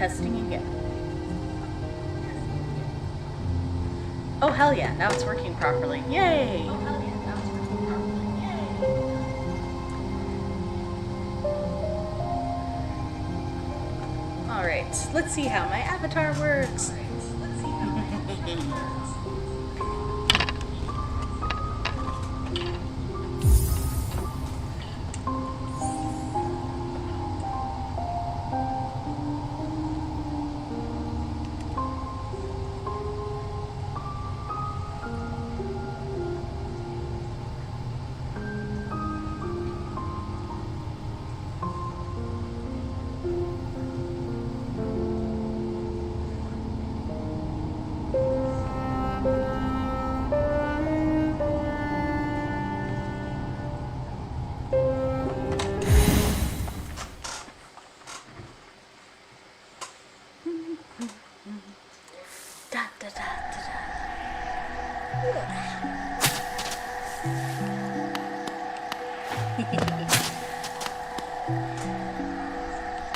Testing again. Oh hell yeah, now it's working properly. Yay! Oh hell yeah, now it's working properly. Yay! Alright, let's see how my avatar works.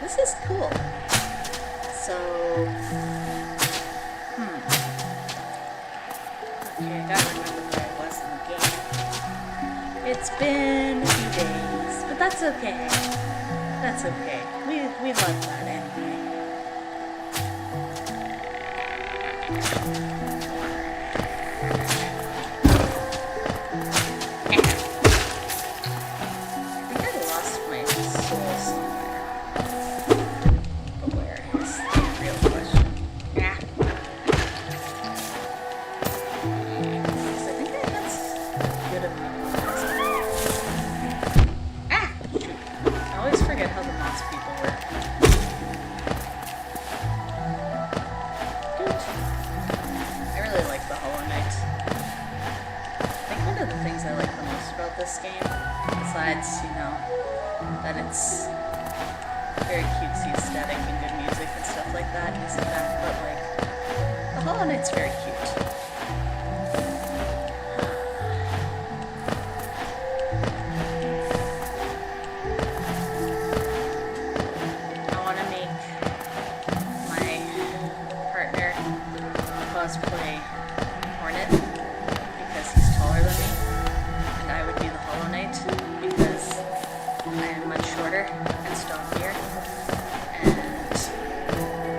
This is cool. So, okay, I gotta remember where I was in the game. It's been a few days, but that's okay. That's okay. We love that anyway. This game, besides, you know, that it's very cutesy aesthetic and good music and stuff like that, is the fact that, like, the Hollow Knight's very cute. I want to make my partner cosplay Hornet because he's taller than me. I would be the Hollow Knight because I am much shorter and stockier, and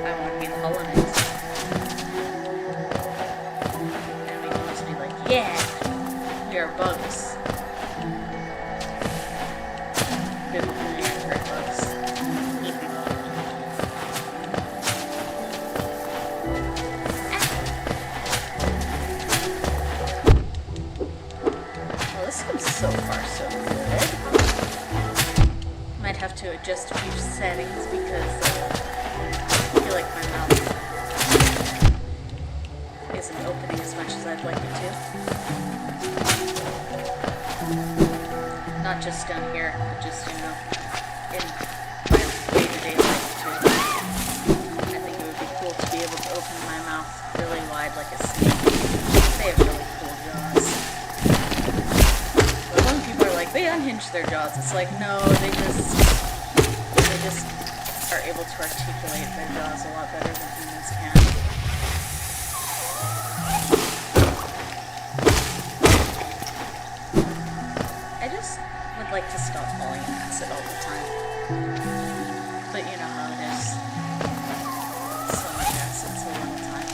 I want to be the Hollow Knight. And we can just be like, yeah, we are bugs. Biblically accurate bugs. So far, so good. Might have to adjust a few settings because I feel like my mouth isn't opening as much as I'd like it to. Not just down here, but just, you know, in my day-to-day life too. I think it would be cool to be able to open my mouth really wide like a snake. They have really cool jaws. They unhinge their jaws. It's like, no, they just are able to articulate their jaws a lot better than humans can. I just would like to stop falling in acid all the time. But you know how it is. So much acid, so little time.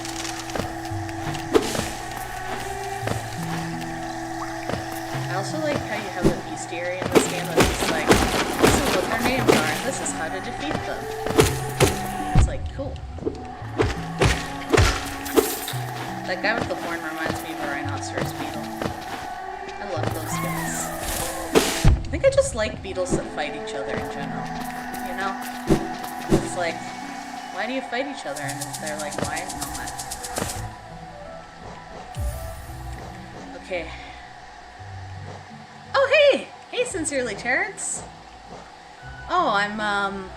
I also like how you have a bestiary in this game that's just like, this is what their names are, and this is how to defeat them. It's like, cool. That guy with the horn reminds me of a rhinoceros beetle. I love those guys. I think I just like beetles that fight each other in general. You know? It's like, why do you fight each other? And they're like, why not? Okay. Oh, hey! Hey, Sincerely Terrence! Oh, I'm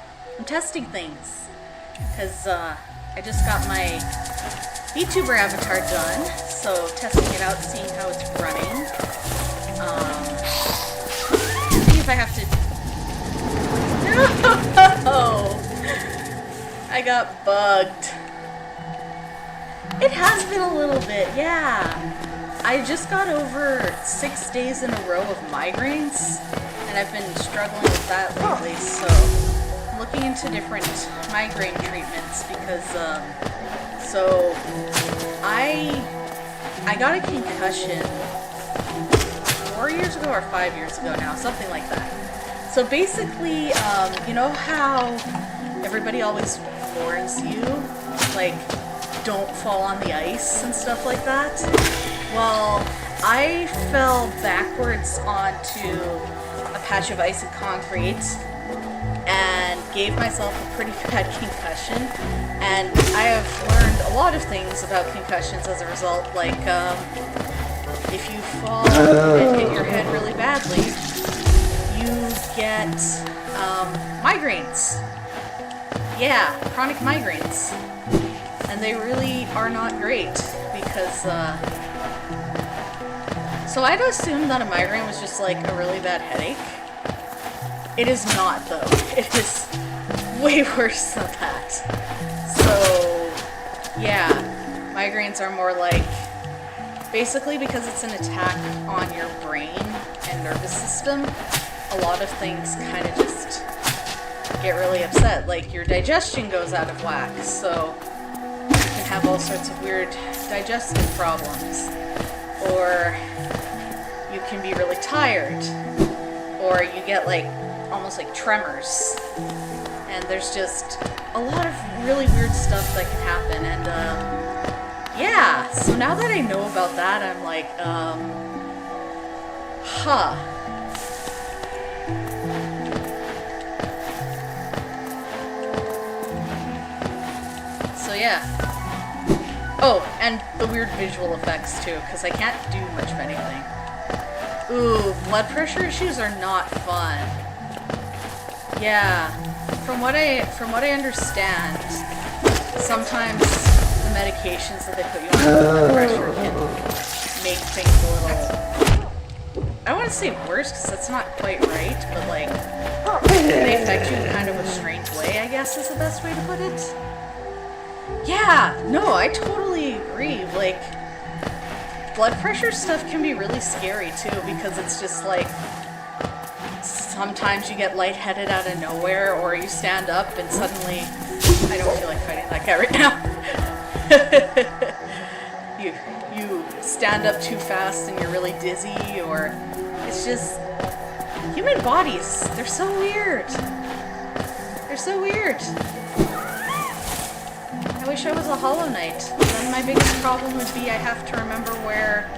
testing things. Because, I just got my Vtuber avatar done, so testing it out, seeing how it's running. See if I have to... No! I got got bugged. It has been a little bit, yeah. I just got over 6 days in a row of migraines, and I've been struggling with that lately, so I'm looking into different migraine treatments because, so I got a concussion 4 years ago or 5 years ago now, something like that. So basically, you know how everybody always warns you, like, don't fall on the ice and stuff like that? Well, I fell backwards onto a patch of ice and concrete and gave myself a pretty bad concussion. And I have learned a lot of things about concussions as a result, like, if you fall and hit your head really badly, you get migraines. Yeah, chronic migraines. And they really are not great because, so I'd assumed that a migraine was just like a really bad headache. It is not, though. It is way worse than that. So, yeah, migraines are more like, basically because it's an attack on your brain and nervous system, a lot of things kind of just get really upset. Like, your digestion goes out of whack, so you can have all sorts of weird digestive problems. Or you can be really tired. Or you get, like, almost like tremors. And there's just a lot of really weird stuff that can happen. And, yeah, so now that I know about that, I'm like, huh. So yeah. Oh, and the weird visual effects too, because I can't do much of anything. Ooh, blood pressure issues are not fun. Yeah, from what I understand, sometimes the medications that they put you on for blood pressure can make things a little, I don't want to say worse, because that's not quite right, but like, they affect you in kind of a strange way, I guess is the best way to put it. Yeah, no, I totally agree. Like, blood pressure stuff can be really scary too, because it's just like, sometimes you get lightheaded out of nowhere, or you stand up and suddenly, I don't feel like fighting that guy right now. you stand up too fast and you're really dizzy, or it's just, human bodies, they're so weird. They're so weird. I wish I was a Hollow Knight. Then my biggest problem would be I have to remember where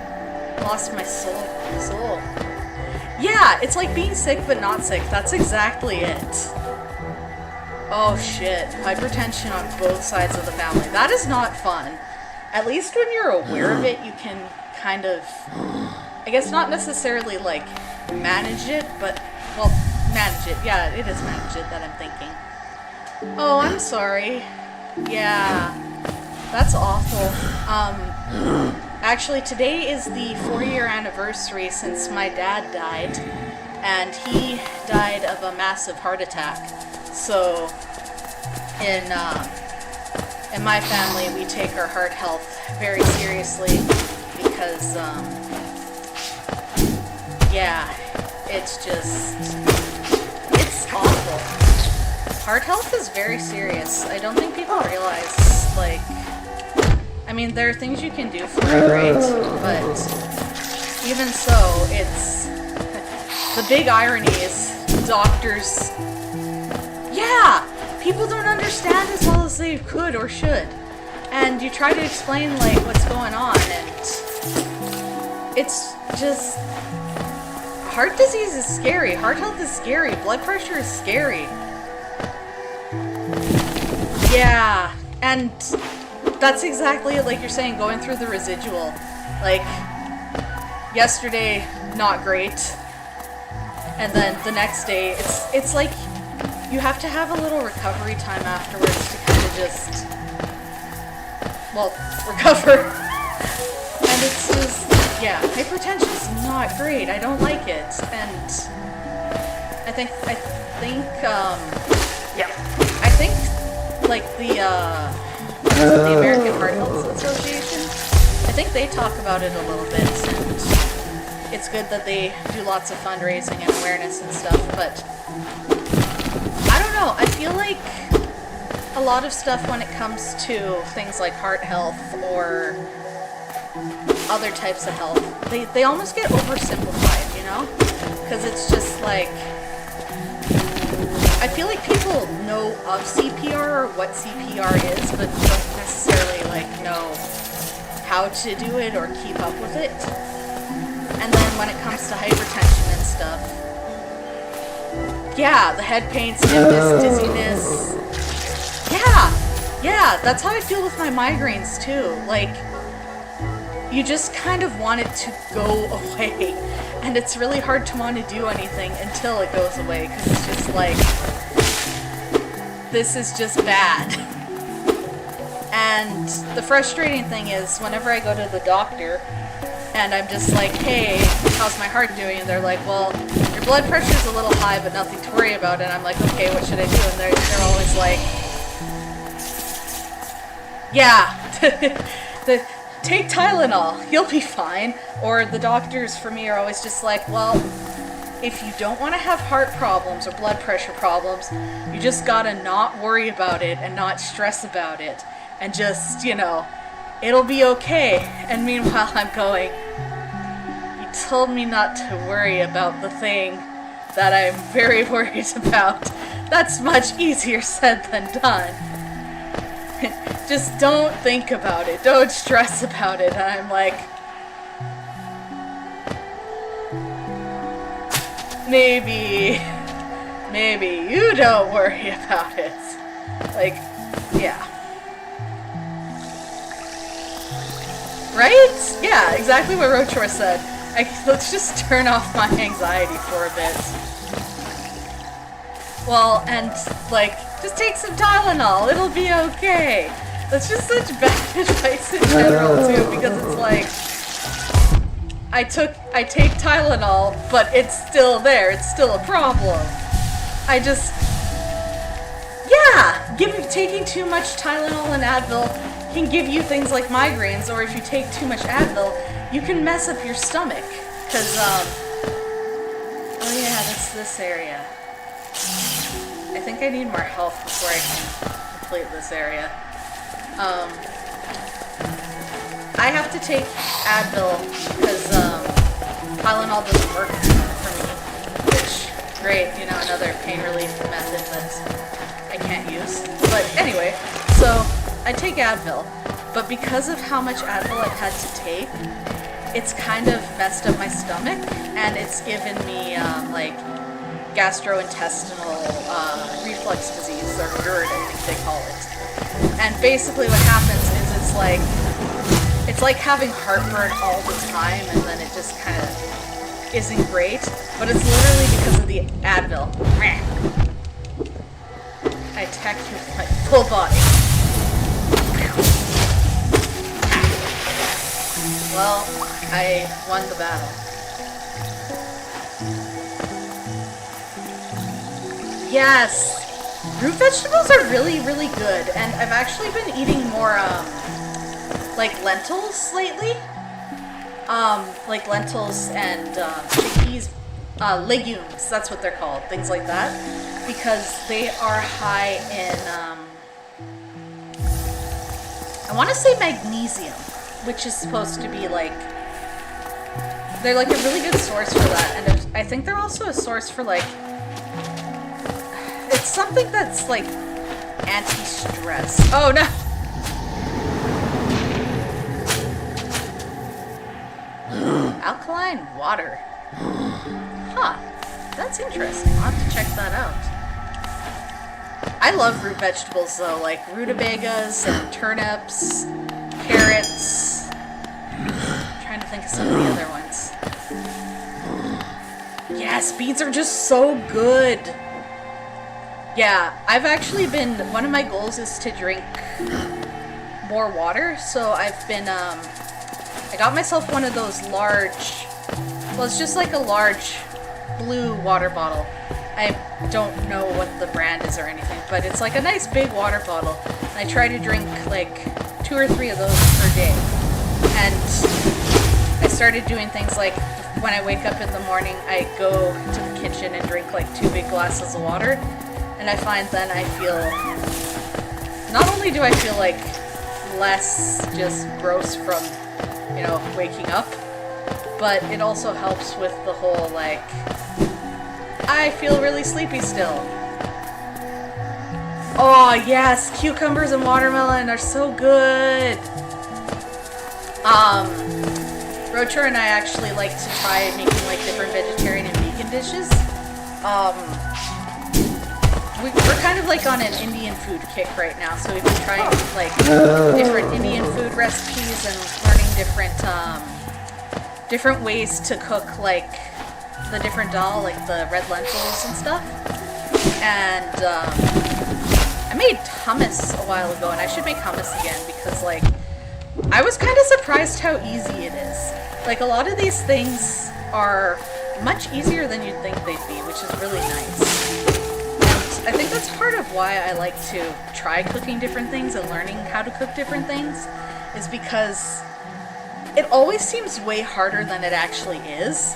I lost my soul. Yeah, it's like being sick but not sick. That's exactly it. Oh shit. Hypertension on both sides of the family. That is not fun. At least when you're aware of it, you can kind of, I guess not necessarily like manage it, but, well, manage it. Yeah, it is manage it that I'm thinking. Oh, I'm sorry. Yeah, that's awful. Actually, today is the 4-year anniversary since my dad died, and he died of a massive heart attack. So, in my family, we take our heart health very seriously because, yeah, it's just, it's awful. Heart health is very serious. I don't think people realize, like, I mean, there are things you can do for it, right? But even so, it's, the big irony is doctors, yeah, people don't understand as well as they could or should. And you try to explain, like, what's going on, and it's just, heart disease is scary, heart health is scary, blood pressure is scary. Yeah, and that's exactly like you're saying, going through the residual. Like, yesterday, not great, and then the next day, it's like you have to have a little recovery time afterwards to kind of just, well, recover. And it's just, yeah, hypertension is not great. I don't like it, and I think like the American Heart Health Association. I think they talk about it a little bit, and it's good that they do lots of fundraising and awareness and stuff, but I don't know, I feel like a lot of stuff when it comes to things like heart health or other types of health, they almost get oversimplified, you know? Because it's just like, I feel like people know of CPR or what CPR is, but don't necessarily like know how to do it or keep up with it. And then when it comes to hypertension and stuff, yeah, the head pain, stiffness, dizziness. Yeah, that's how I feel with my migraines too. Like, you just kind of want it to go away. And it's really hard to want to do anything until it goes away, because it's just like, this is just bad. And the frustrating thing is, whenever I go to the doctor, and I'm just like, hey, how's my heart doing? And they're like, well, your blood pressure's a little high, but nothing to worry about. And I'm like, okay, what should I do? And they're always like, yeah, take Tylenol, you'll be fine. Or the doctors for me are always just like, well, if you don't want to have heart problems or blood pressure problems, you just gotta not worry about it and not stress about it. And just, you know, it'll be okay. And meanwhile, I'm going, you told me not to worry about the thing that I'm very worried about. That's much easier said than done. Just don't think about it. Don't stress about it. And I'm like, maybe you don't worry about it. Like, yeah. Right? Yeah, exactly what Rochor said. Let's just turn off my anxiety for a bit. Well, and, like, just take some Tylenol. It'll be okay. That's just such bad advice in general, too, because it's like, I take Tylenol, but it's still there. It's still a problem. Taking too much Tylenol and Advil can give you things like migraines, or if you take too much Advil, you can mess up your stomach. Because, oh yeah, that's this area. I think I need more health before I can complete this area. I have to take Advil because Tylenol doesn't work for me, which, great, you know, another pain relief method that I can't use. But anyway, so I take Advil, but because of how much Advil I've had to take, it's kind of messed up my stomach, and it's given me, like, gastrointestinal reflux disease, or GERD, I think they call it. And basically what happens is it's like having heartburn all the time, and then it just kind of isn't great, but it's literally because of the Advil. I attack you with my full body. Well, I won the battle. Yes! Root vegetables are really, really good, and I've actually been eating more, like lentils lately. Like lentils and, chickpeas, legumes, that's what they're called, things like that. Because they are high in, I want to say magnesium, which is supposed to be like, they're like a really good source for that, and I think they're also a source for like, it's something that's like anti-stress. Oh no! Alkaline water. Huh. That's interesting. I'll have to check that out. I love root vegetables though, like rutabagas and turnips, carrots. I'm trying to think of some of the other ones. Yes, beets are just so good. Yeah, I've actually been, one of my goals is to drink more water, so I've been, I got myself one of those large, well, it's just like a large blue water bottle, I don't know what the brand is or anything, but it's like a nice big water bottle. And I try to drink like 2 or 3 of those per day. And I started doing things like when I wake up in the morning, I go to the kitchen and drink like 2 big glasses of water. And I find then I feel, not only do I feel like less just gross from, you know, waking up, but it also helps with the whole like, I feel really sleepy still. Oh yes, cucumbers and watermelon are so good. Rocher and I actually like to try making like different vegetarian and vegan dishes. We're kind of like on an Indian food kick right now, so we've been trying like different Indian food recipes and learning different ways to cook like the different dal, like the red lentils and stuff. And I made hummus a while ago, and I should make hummus again because like I was kind of surprised how easy it is. Like a lot of these things are much easier than you'd think they'd be, which is really nice. And I think that's part of why I like to try cooking different things and learning how to cook different things, is because it always seems way harder than it actually is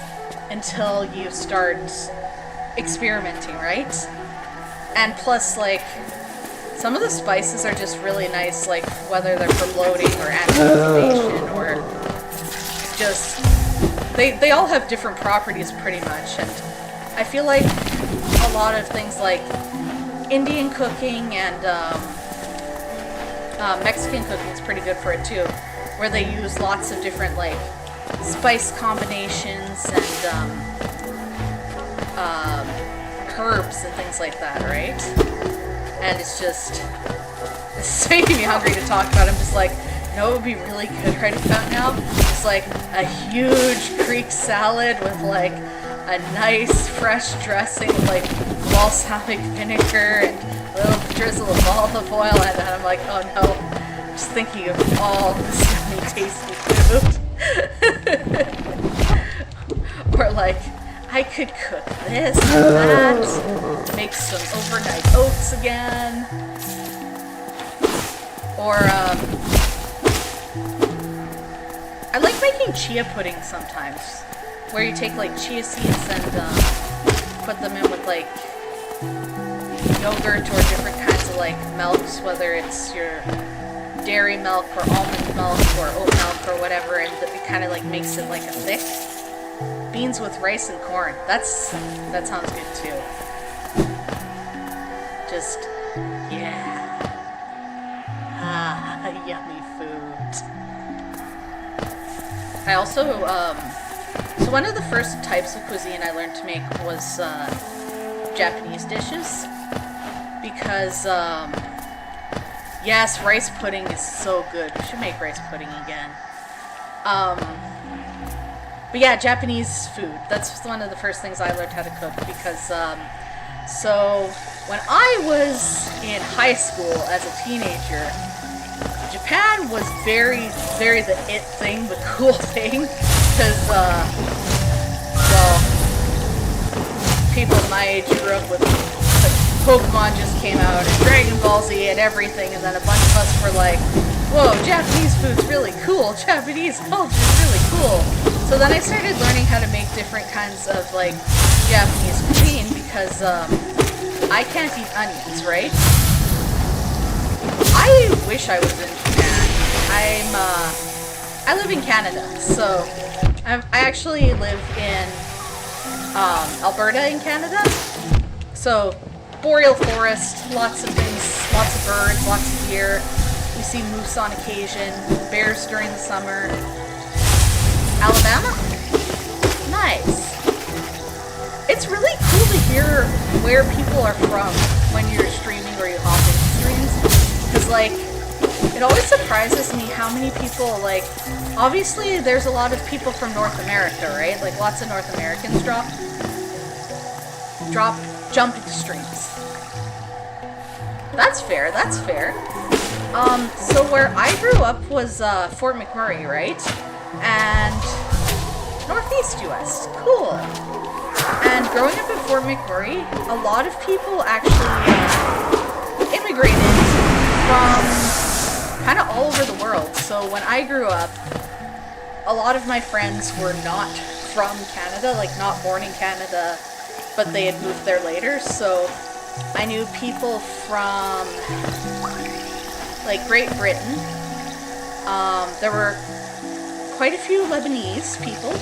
until you start experimenting, right? And plus, like, some of the spices are just really nice, like, whether they're for bloating or anti-inflammation or just... They all have different properties, pretty much, and I feel like a lot of things like Indian cooking and Mexican cooking is pretty good for it, too, where they use lots of different, like, spice combinations and herbs and things like that, right? And it's making me hungry to talk about. I'm just like, you know what would be really good right about now? Just like a huge Greek salad with like a nice fresh dressing with like balsamic vinegar and a little drizzle of olive oil, and then I'm like, oh no, I'm just thinking of all this yummy tasty food. Or like, I could cook this and that, make some overnight oats again, or I like making chia pudding sometimes, where you take like chia seeds and put them in with like yogurt or different kinds of like milks, whether it's your dairy milk or almond milk or oat milk or whatever, and it kind of like makes it like a thick. Beans with rice and corn. That sounds good too. Just, yeah. Ah, yummy food. I also, so one of the first types of cuisine I learned to make was Japanese dishes. Because, yes, rice pudding is so good. We should make rice pudding again. But yeah, Japanese food. That's one of the first things I learned how to cook because, so when I was in high school as a teenager, Japan was very, very the it thing, the cool thing, because, well, people my age grew up with, like, Pokemon just came out, and Dragon Ball Z and everything, and then a bunch of us were like, whoa, Japanese food's really cool, Japanese culture's really cool. So then I started learning how to make different kinds of, like, Japanese cuisine because, I can't eat onions, right? I wish I was in Japan. I live in Canada, so I actually live in, Alberta in Canada. So, boreal forest, lots of things, lots of birds, lots of deer. We see moose on occasion, bears during the summer. Alabama? Nice. It's really cool to hear where people are from when you're streaming or you hop into streams. Because, like, it always surprises me how many people, like, obviously there's a lot of people from North America, right? Like, lots of North Americans jump into streams. That's fair, that's fair. So where I grew up was, Fort McMurray, right? And Northeast US. Cool. And growing up in Fort McMurray, a lot of people actually immigrated from kind of all over the world. So when I grew up, a lot of my friends were not from Canada, like not born in Canada, but they had moved there later. So I knew people from like Great Britain. There were quite a few Lebanese people.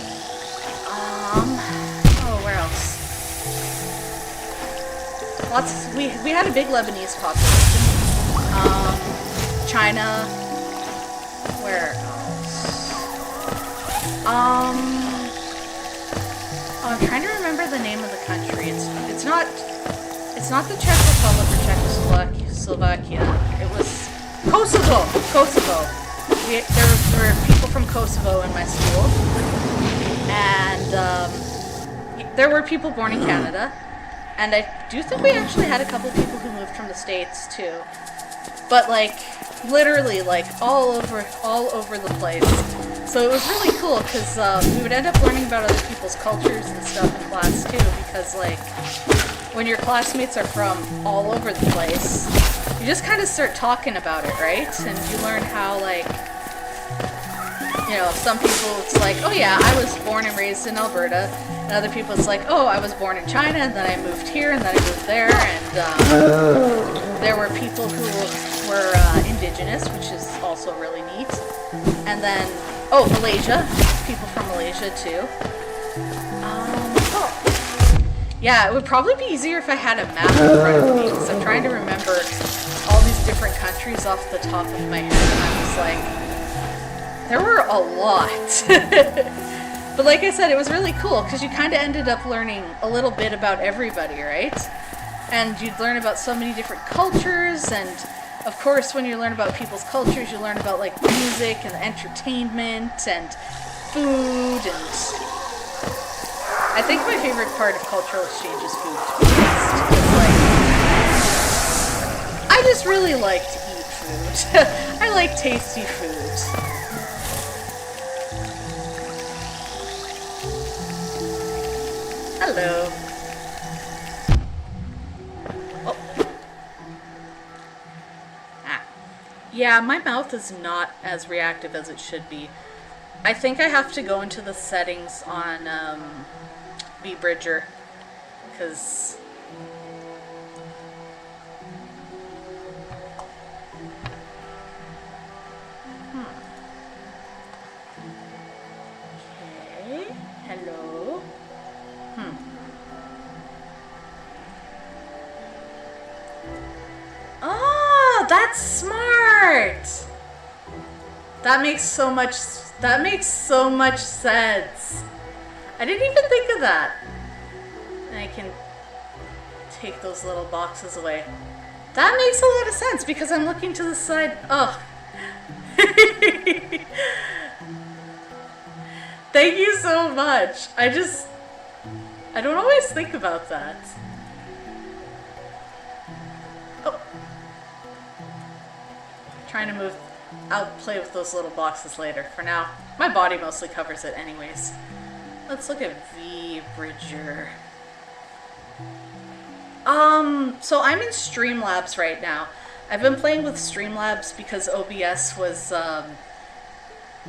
Oh, where else? We had a big Lebanese population. China. Where else? Oh, I'm trying to remember the name of the country. It's not the Czech Republic or Czechoslovakia. It was Kosovo. There were people from Kosovo in my school, and there were people born in Canada, and I do think we actually had a couple people who moved from the States too. But like literally like all over the place. So it was really cool because we would end up learning about other people's cultures and stuff in class too, because like when your classmates are from all over the place, you just kind of start talking about it, right? And you learn how like, you know, some people it's like, oh yeah, I was born and raised in Alberta, and other people it's like, oh, I was born in China and then I moved here and then I moved there, and there were people who were indigenous, which is also really neat. And then, oh, Malaysia, people from Malaysia too. Yeah, it would probably be easier if I had a map in front of me, because I'm trying to remember all these different countries off the top of my head, and I was like, there were a lot. But like I said, it was really cool, because you kind of ended up learning a little bit about everybody, right? And you'd learn about so many different cultures, and of course, when you learn about people's cultures, you learn about like music and entertainment and food, and I think my favorite part of cultural exchange is food, to be honest. Because, like, I just really like to eat food. I like tasty food. Hello. Oh. Ah. Yeah, my mouth is not as reactive as it should be. I think I have to go into the settings on Vbridger, because okay, hello. Oh, that's smart. That makes so much sense. I didn't even think of that. And I can take those little boxes away. That makes a lot of sense, because I'm looking to the side. Oh. Thank you so much. I don't always think about that. Oh. Trying to move. I'll play with those little boxes later. For now, my body mostly covers it anyways. Let's look at Vbridger. So I'm in Streamlabs right now. I've been playing with Streamlabs because OBS was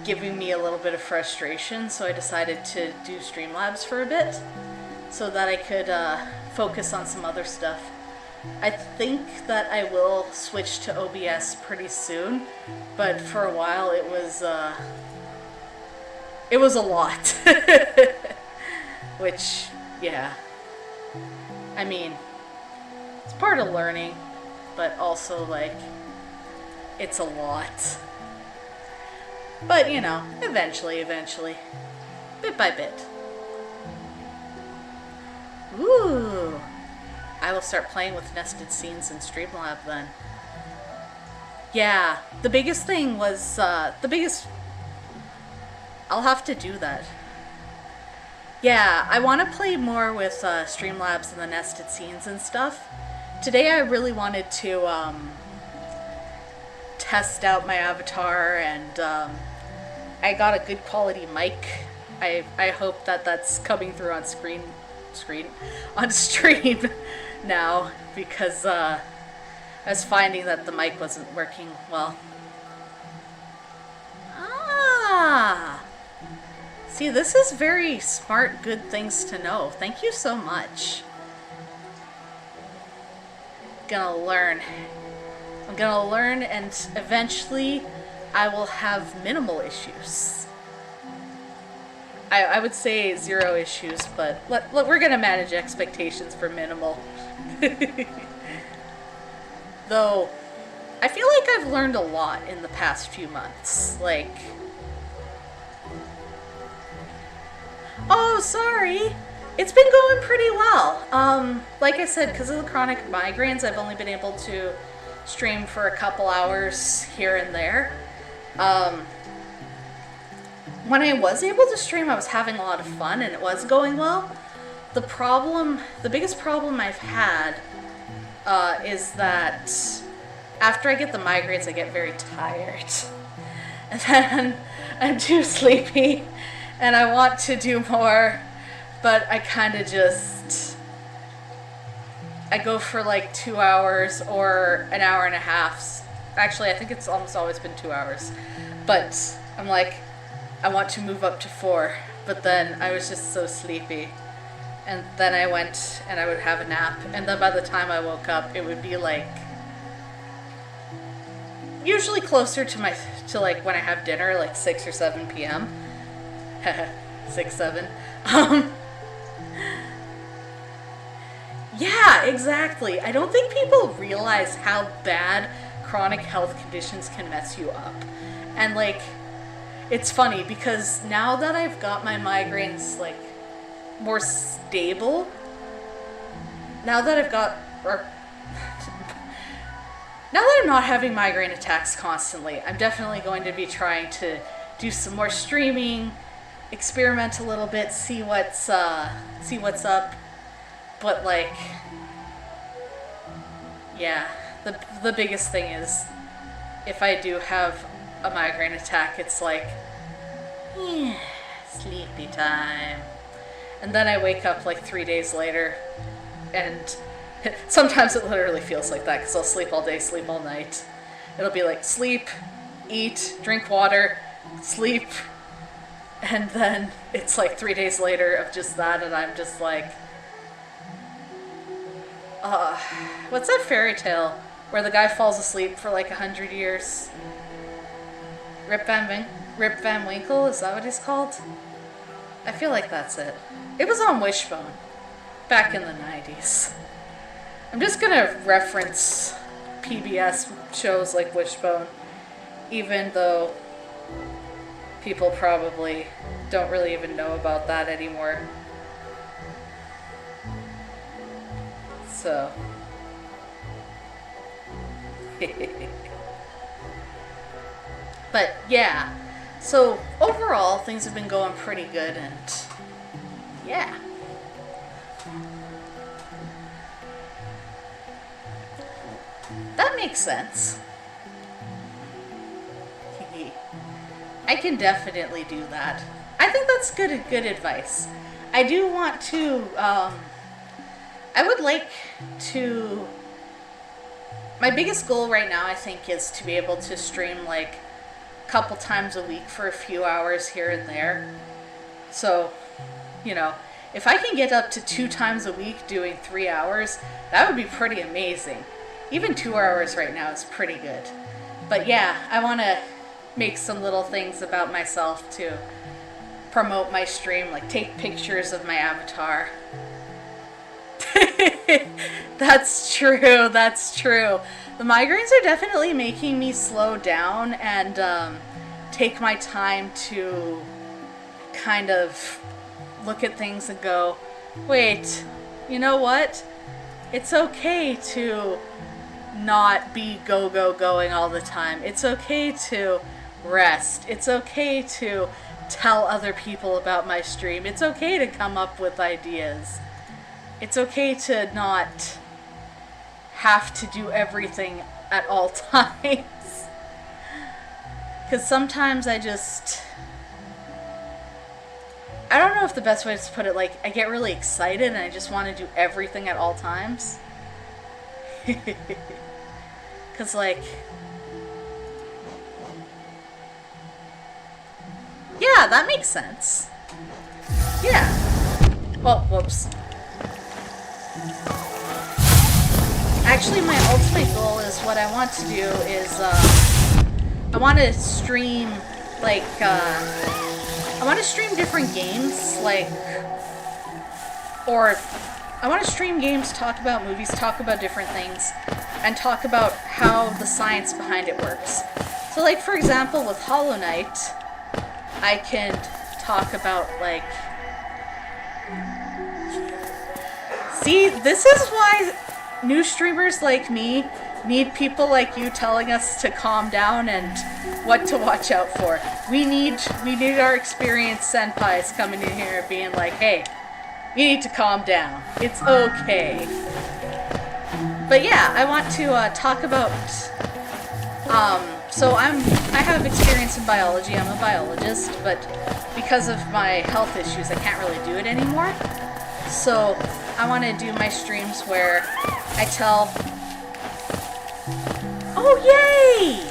giving me a little bit of frustration, so I decided to do Streamlabs for a bit so that I could focus on some other stuff. I think that I will switch to OBS pretty soon, but for a while it was a lot. Which, yeah. I mean, it's part of learning, but also, like, it's a lot. But, you know, eventually. Bit by bit. Ooh. I will start playing with nested scenes in Streamlab then. Yeah, the biggest thing was, I'll have to do that. Yeah, I want to play more with Streamlabs and the nested scenes and stuff. Today I really wanted to test out my avatar, and I got a good quality mic. I hope that that's coming through on screen stream now because I was finding that the mic wasn't working well. Ah! See, this is very smart, good things to know. Thank you so much. I'm gonna learn and eventually I will have minimal issues. I would say 0 issues, but we're gonna manage expectations for minimal. Though, I feel like I've learned a lot in the past few months. Like... Oh, sorry! It's been going pretty well. Like I said, because of the chronic migraines, I've only been able to stream for a couple hours here and there. When I was able to stream, I was having a lot of fun and it was going well. The biggest problem I've had is that after I get the migraines, I get very tired. And then I'm too sleepy and I want to do more, but I kind of just... I go for like 2 hours or an hour and a half. Actually, I think it's almost always been 2 hours. But I'm like, I want to move up to 4. But then I was just so sleepy. And then I went and I would have a nap. And then by the time I woke up, it would be like... usually closer to like when I have dinner, like 6 or 7 p.m. 6, 7. Yeah, exactly. I don't think people realize how bad chronic health conditions can mess you up. And like, it's funny because now that I've got my migraines like more stable, now that I'm not having migraine attacks constantly, I'm definitely going to be trying to do some more streaming, experiment a little bit, see what's up. But like, yeah, the biggest thing is if I do have a migraine attack, it's like, sleepy time. And then I wake up like 3 days later, and sometimes it literally feels like that because I'll sleep all day, sleep all night. It'll be like sleep, eat, drink water, sleep, and then it's like 3 days later of just that, and I'm just like, what's that fairy tale where the guy falls asleep for like 100 years? Rip Van Winkle, is that what he's called? I feel like that's it. It was on Wishbone back in the 90s. I'm just gonna reference PBS shows like Wishbone, even though people probably don't really even know about that anymore. So, but yeah, so overall things have been going pretty good, and yeah. That makes sense. I can definitely do that. I think that's good advice. I do want to, I would like to... My biggest goal right now, I think, is to be able to stream like a couple times a week for a few hours here and there. So, you know, if I can get up to 2 times a week doing 3 hours, that would be pretty amazing. Even 2 hours right now is pretty good. But yeah, I want to make some little things about myself to promote my stream, like take pictures of my avatar. That's true, that's true. The migraines are definitely making me slow down and take my time to kind of look at things and go, wait, you know what? It's okay to not be going all the time. It's okay to rest. It's okay to tell other people about my stream. It's okay to come up with ideas. It's okay to not have to do everything at all times. Because sometimes I just... I don't know if the best way to put it, like, I get really excited and I just want to do everything at all times. Because, like... Yeah, that makes sense. Yeah. Oh, whoops. Actually, my ultimate goal is what I want to do is, I want to stream, like, I want to stream different games, like, or I want to stream games, talk about movies, talk about different things, and talk about how the science behind it works. So, like, for example, with Hollow Knight, I can talk about, like... See, this is why new streamers like me need people like you telling us to calm down and what to watch out for. We need our experienced senpais coming in here and being like, hey, you need to calm down. It's okay. But yeah, I want to talk about... So I have experience in biology. I'm a biologist, but because of my health issues, I can't really do it anymore. So I want to do my streams where I tell... Oh, yay!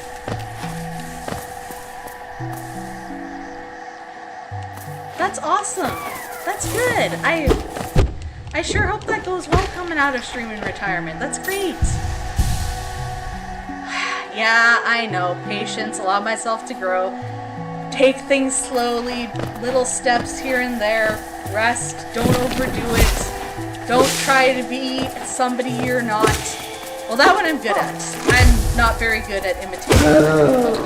That's awesome. That's good. I sure hope that goes well coming out of streaming retirement. That's great. Yeah, I know. Patience. Allow myself to grow. Take things slowly. Little steps here and there. Rest. Don't overdo it. Don't try to be somebody you're not. Well, that one I'm good at. I'm not very good at imitating other people.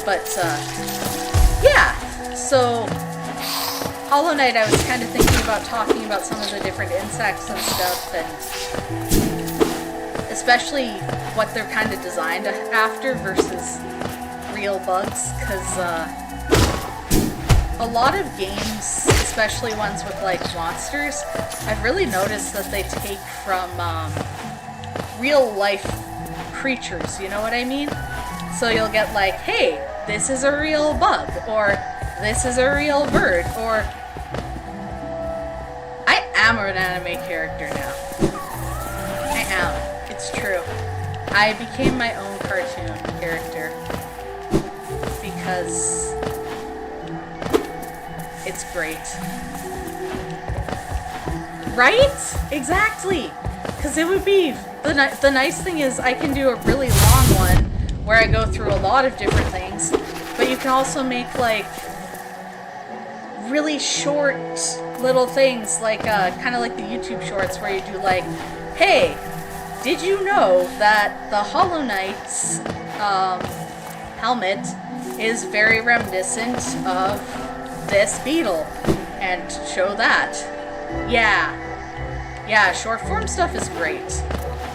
But, yeah. So, Hollow Knight, I was kind of thinking about talking about some of the different insects and stuff, and especially what they're kind of designed after versus real bugs, because a lot of games, especially ones with, like, monsters, I've really noticed that they take from real-life creatures, you know what I mean? So you'll get like, hey, this is a real bug, or this is a real bird, or... I am an anime character now. I am. It's true. I became my own cartoon character because it's great. Right? Exactly! Because it would be... The nice thing is I can do a really long one where I go through a lot of different things, but you can also make, like, really short little things, like, kind of like the YouTube shorts where you do, like, hey, did you know that the Hollow Knight's helmet is very reminiscent of this beetle? And show that. Yeah, short form stuff is great.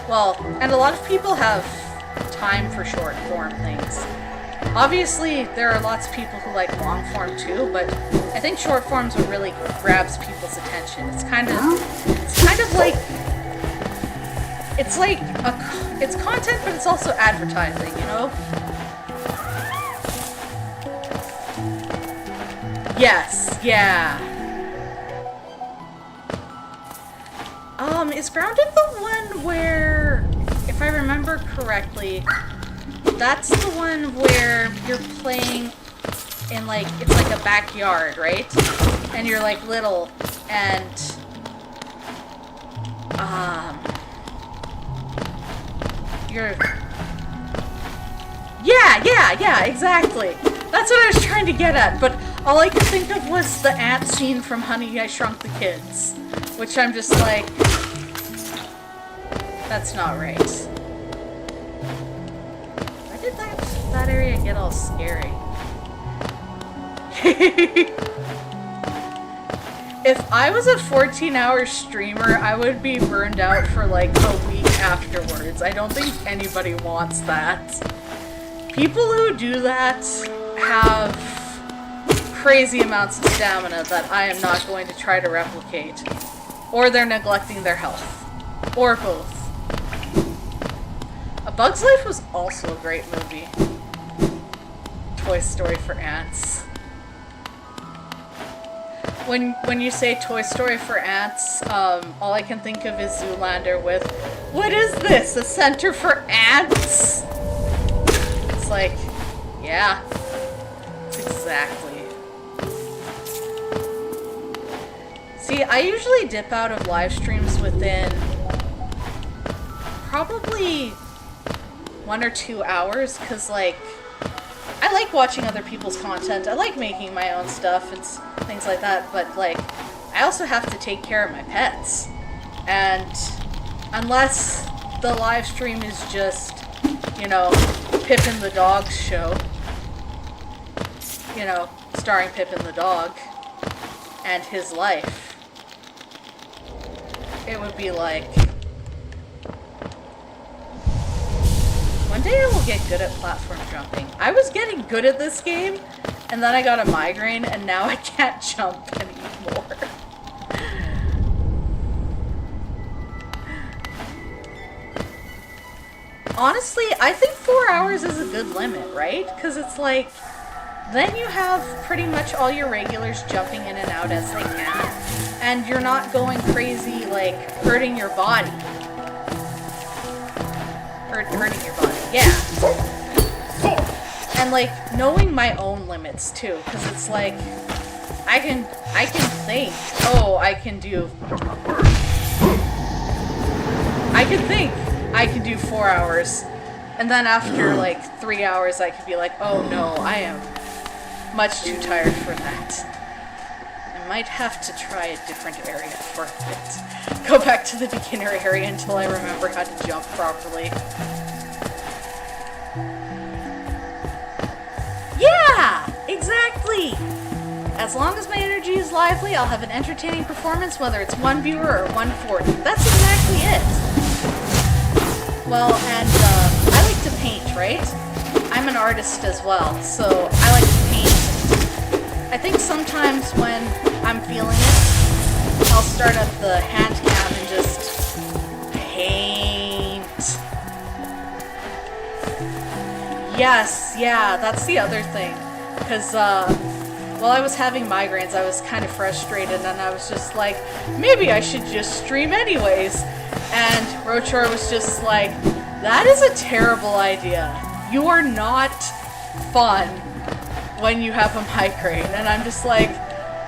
Well, and a lot of people have time for short form things. Obviously, there are lots of people who like long form too, but I think short form's what really grabs people's attention. It's kind of like, it's content, but it's also advertising, you know? Yes, yeah. Is Grounded the one where, if I remember correctly, that's the one where you're playing in, like, it's like a backyard, right? And you're, like, little, and, you're... Yeah, exactly! That's what I was trying to get at, but all I could think of was the ant scene from Honey, I Shrunk the Kids. Which I'm just like... That's not right. Why did that area get all scary? If I was a 14-hour streamer, I would be burned out for like a week afterwards. I don't think anybody wants that. People who do that have crazy amounts of stamina that I am not going to try to replicate. Or they're neglecting their health. Or both. A Bug's Life was also a great movie. Toy Story for Ants. When you say Toy Story for ants, all I can think of is Zoolander with, what is this? A center for ants? It's like, yeah, it's exactly. See, I usually dip out of live streams within probably 1 or 2 hours, because like, I like watching other people's content. I like making my own stuff and things like that, but like, I also have to take care of my pets. And unless the live stream is just, you know, Pippin the Dog's show, you know, starring Pippin the dog and his life, it would be like, one day I will get good at platform jumping. I was getting good at this game, and then I got a migraine, and now I can't jump anymore. Honestly, I think 4 hours is a good limit, right? Because it's like, then you have pretty much all your regulars jumping in and out as they can, and you're not going crazy, like, hurting your body. Hurting your body, yeah. And like knowing my own limits too, because it's like I can think, oh, I can do 4 hours, and then after like 3 hours I could be like, oh no, I am much too tired for that. I might have to try a different area for a bit. Go back to the beginner area until I remember how to jump properly. Yeah! Exactly! As long as my energy is lively, I'll have an entertaining performance, whether it's 1 viewer or 140. That's exactly it! Well, and I like to paint, right? I'm an artist as well, so I like to paint. I think sometimes when I'm feeling it, I'll start up the hand cam and just paint. Yes, yeah, that's the other thing. Because while I was having migraines, I was kind of frustrated, and I was just like, maybe I should just stream anyways. And Rochor was just like, that is a terrible idea. You are not fun when you have a migraine. And I'm just like,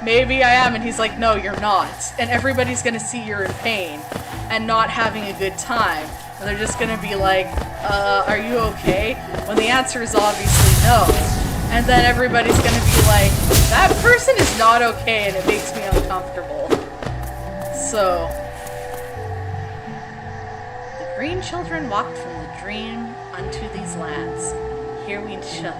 maybe I am. And he's like, no, you're not. And everybody's going to see you're in pain and not having a good time. And they're just going to be like, are you okay? When the answer is obviously no. And then everybody's going to be like, that person is not okay, and it makes me uncomfortable. So, the green children walked from the dream unto these lands. Here we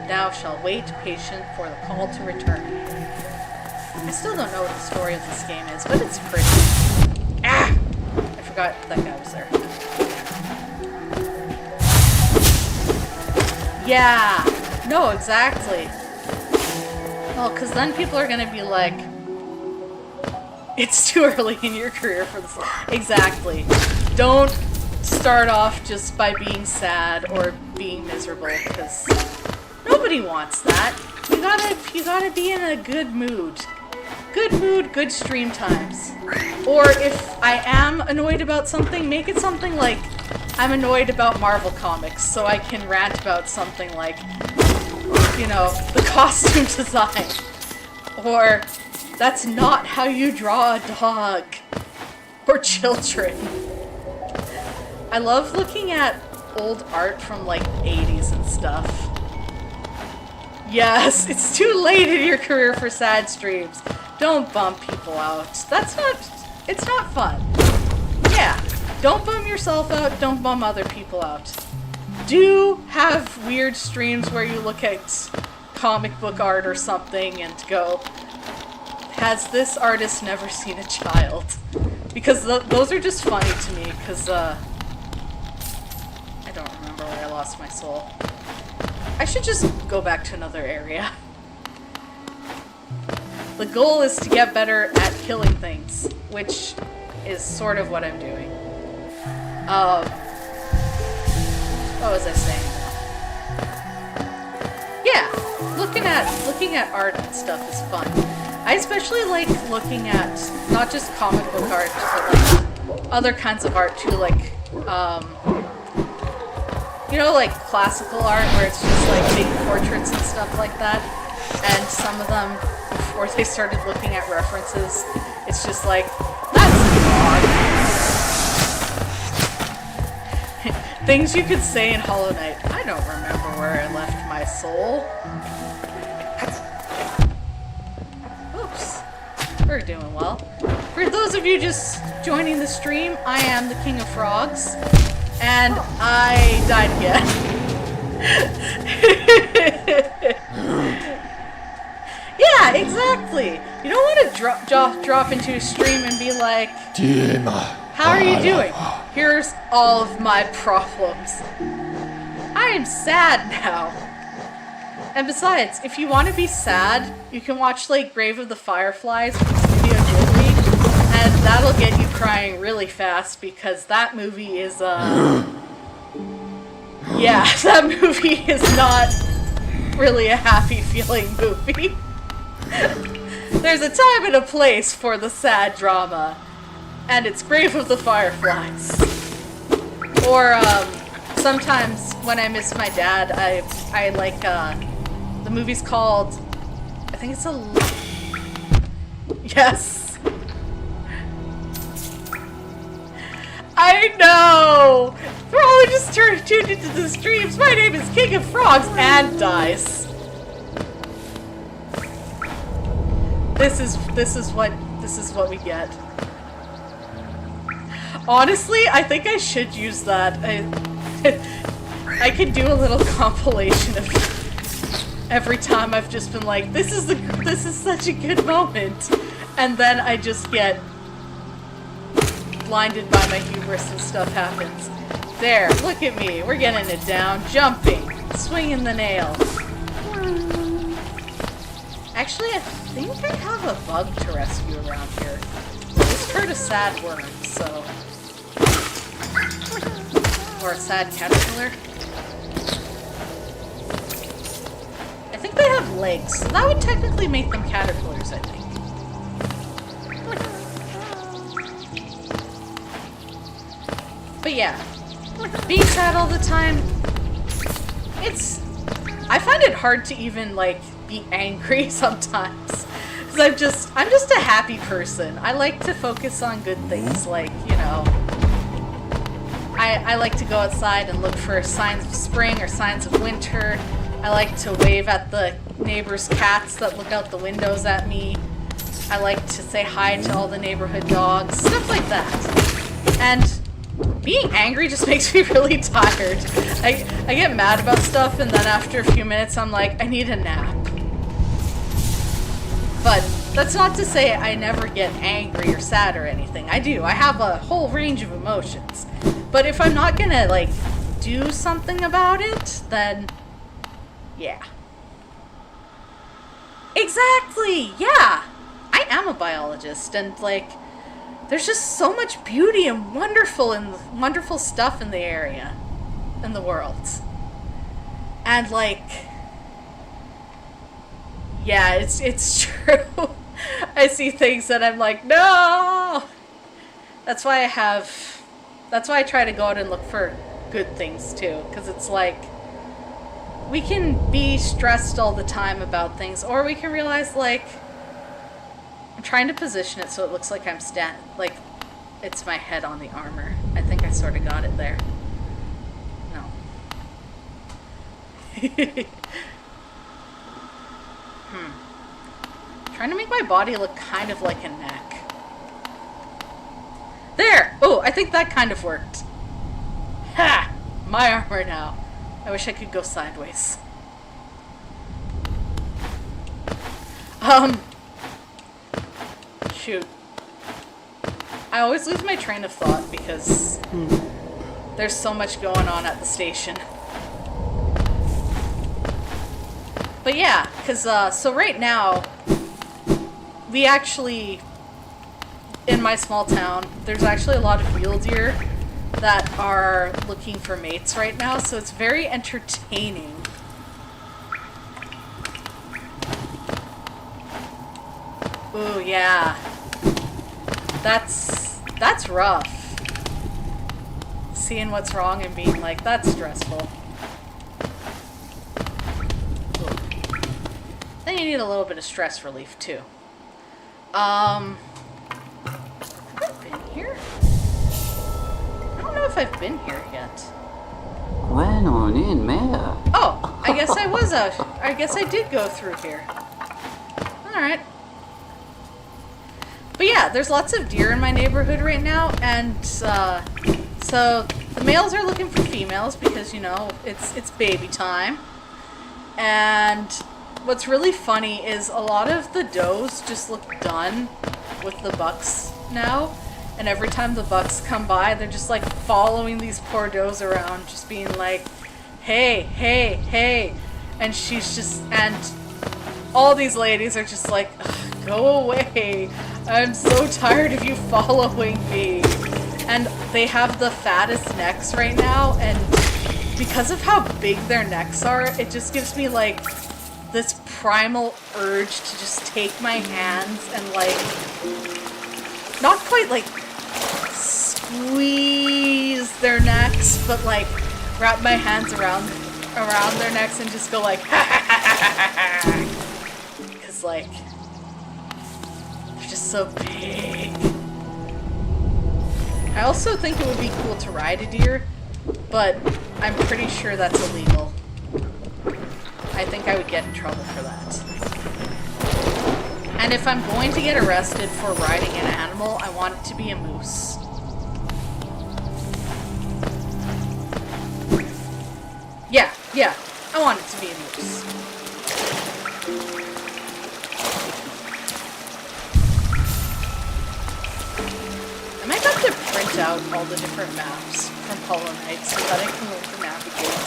now shall wait patient for the call to return. I still don't know what the story of this game is, but it's pretty. Ah! I forgot that guy was there. Yeah! No, exactly. Well, because then people are going to be like, it's too early in your career for this. Exactly. Don't start off just by being sad or being miserable, because nobody wants that. You gotta be in a good mood. Good mood, good stream times. Or if I am annoyed about something, make it something like I'm annoyed about Marvel Comics, so I can rant about something like, you know, the costume design. Or, that's not how you draw a dog. Or children. I love looking at old art from like 80s and stuff. Yes, it's too late in your career for sad streams. Don't bum people out. It's not fun. Yeah, don't bum yourself out, don't bum other people out. Do have weird streams where you look at comic book art or something and go, has this artist never seen a child? Because those are just funny to me, because I don't remember where I lost my soul. I should just go back to another area. The goal is to get better at killing things, which is sort of what I'm doing. What was I saying? Yeah, looking at art and stuff is fun. I especially like looking at not just comic book art, but like other kinds of art too, like you know, like classical art where it's just like big portraits and stuff like that. And some of them, before they started looking at references, it's just like, that's odd. Things you could say in Hollow Knight. I don't remember where I left my soul. Oops. We're doing well. For those of you just joining the stream, I am the King of Frogs. And I died again. Yeah, exactly. You don't want to drop into a stream and be like, how are you doing? Here's all of my problems. I am sad now. And besides, if you want to be sad, you can watch like Grave of the Fireflies from Studio Ghibli, and that'll get you crying really fast because that movie is yeah, that movie is not really a happy feeling movie. There's a time and a place for the sad drama, and it's Grave of the Fireflies. Or sometimes when I miss my dad, I like the movie's called, I think it's yes. I know! Probably just tuned into the streams. My name is King of Frogs and dies. This is what we get. Honestly, I think I should use that. I could do a little compilation of every time I've just been like, this is such a good moment, and then I just get blinded by my hubris and stuff happens. There, look at me. We're getting it down, jumping, swinging the nail. Actually, I think I have a bug to rescue around here. I just heard a sad worm, so... Or a sad caterpillar. I think they have legs, so that would technically make them caterpillars, I think. But yeah, being sad all the time, I find it hard to even, like, be angry sometimes. Because I'm just a happy person. I like to focus on good things, like, you know, I like to go outside and look for signs of spring or signs of winter. I like to wave at the neighbors' cats that look out the windows at me. I like to say hi to all the neighborhood dogs, stuff like that. And being angry just makes me really tired. I get mad about stuff, and then after a few minutes I'm like, I need a nap. But that's not to say I never get angry or sad or anything. I do. I have a whole range of emotions. But if I'm not gonna, like, do something about it, then yeah. Exactly! Yeah! I am a biologist, and, like, there's just so much beauty and wonderful stuff in the area, in the world. And, like, yeah, it's true. I see things that I'm like, no! That's why I try to go out and look for good things, too. Because it's like, we can be stressed all the time about things, or we can realize, like, I'm trying to position it so it looks like I'm like, it's my head on the armor. I think I sort of got it there. No. Trying to make my body look kind of like a neck. There! Oh, I think that kind of worked. Ha! My armor now. I wish I could go sideways. Shoot. I always lose my train of thought because there's so much going on at the station. But yeah, because, so right now, we actually, in my small town, there's actually a lot of mule deer that are looking for mates right now, so it's very Ooh, yeah. That's rough. Seeing what's wrong and being like, that's stressful. Ooh. Then you need a little bit of stress relief too. Have I been here? I don't know if I've been here yet. Oh, I guess I was out. I guess I did go through here. Alright. But yeah, there's lots of deer in my neighborhood right now, and so the males are looking for females because, you know, it's baby time. And what's really funny is a lot of the does just look done with the bucks now. And every time the bucks come by, they're just like following these poor does around, just being like, hey, hey, hey. And she's just, and all these ladies are just like, go away. I'm so tired of you following me. And they have the fattest necks right now, and because of how big their necks are, it just gives me like this primal urge to just take my hands and like, not quite like squeeze their necks, but like wrap my hands around their necks and just go like, because like, they're just so big. I also think it would be cool to ride a deer, but I'm pretty sure that's illegal. I think I would get in trouble for that. And if I'm going to get arrested for riding an animal, I want it to be a moose. Yeah, I want it to be a moose. I might have to print out all the different maps from Hollow Knight so that I can learn to navigate.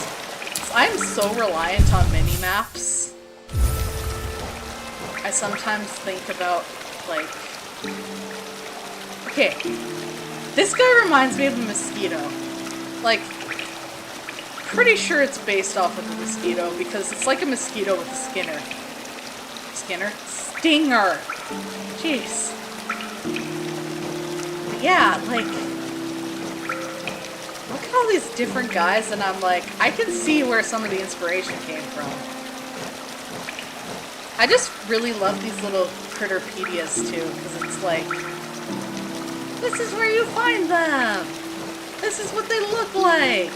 I'm so reliant on mini-maps. I sometimes think about, like... Okay, this guy reminds me of a mosquito. Like, pretty sure it's based off of a mosquito because it's like a mosquito with a Stinger. Jeez. But yeah, like, look at all these different guys and I'm like, I can see where some of the inspiration came from. I just really love these little Critterpedias too, because it's like, this is where you find them! This is what they look like!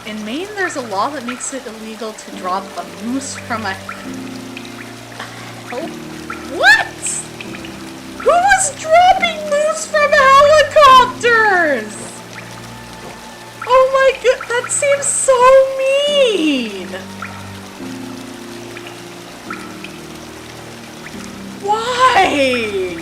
In Maine, there's a law that makes it illegal to drop a moose from a... What?! Who was dropping moose from helicopters?! Oh my god, that seems so mean! Why?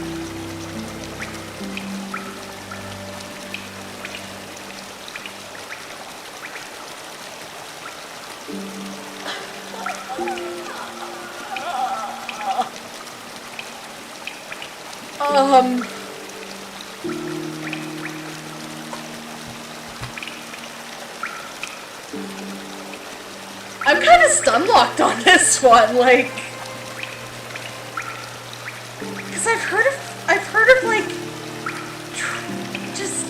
I'm kind of stun-locked on this one, like... Because I've heard of, like... Just...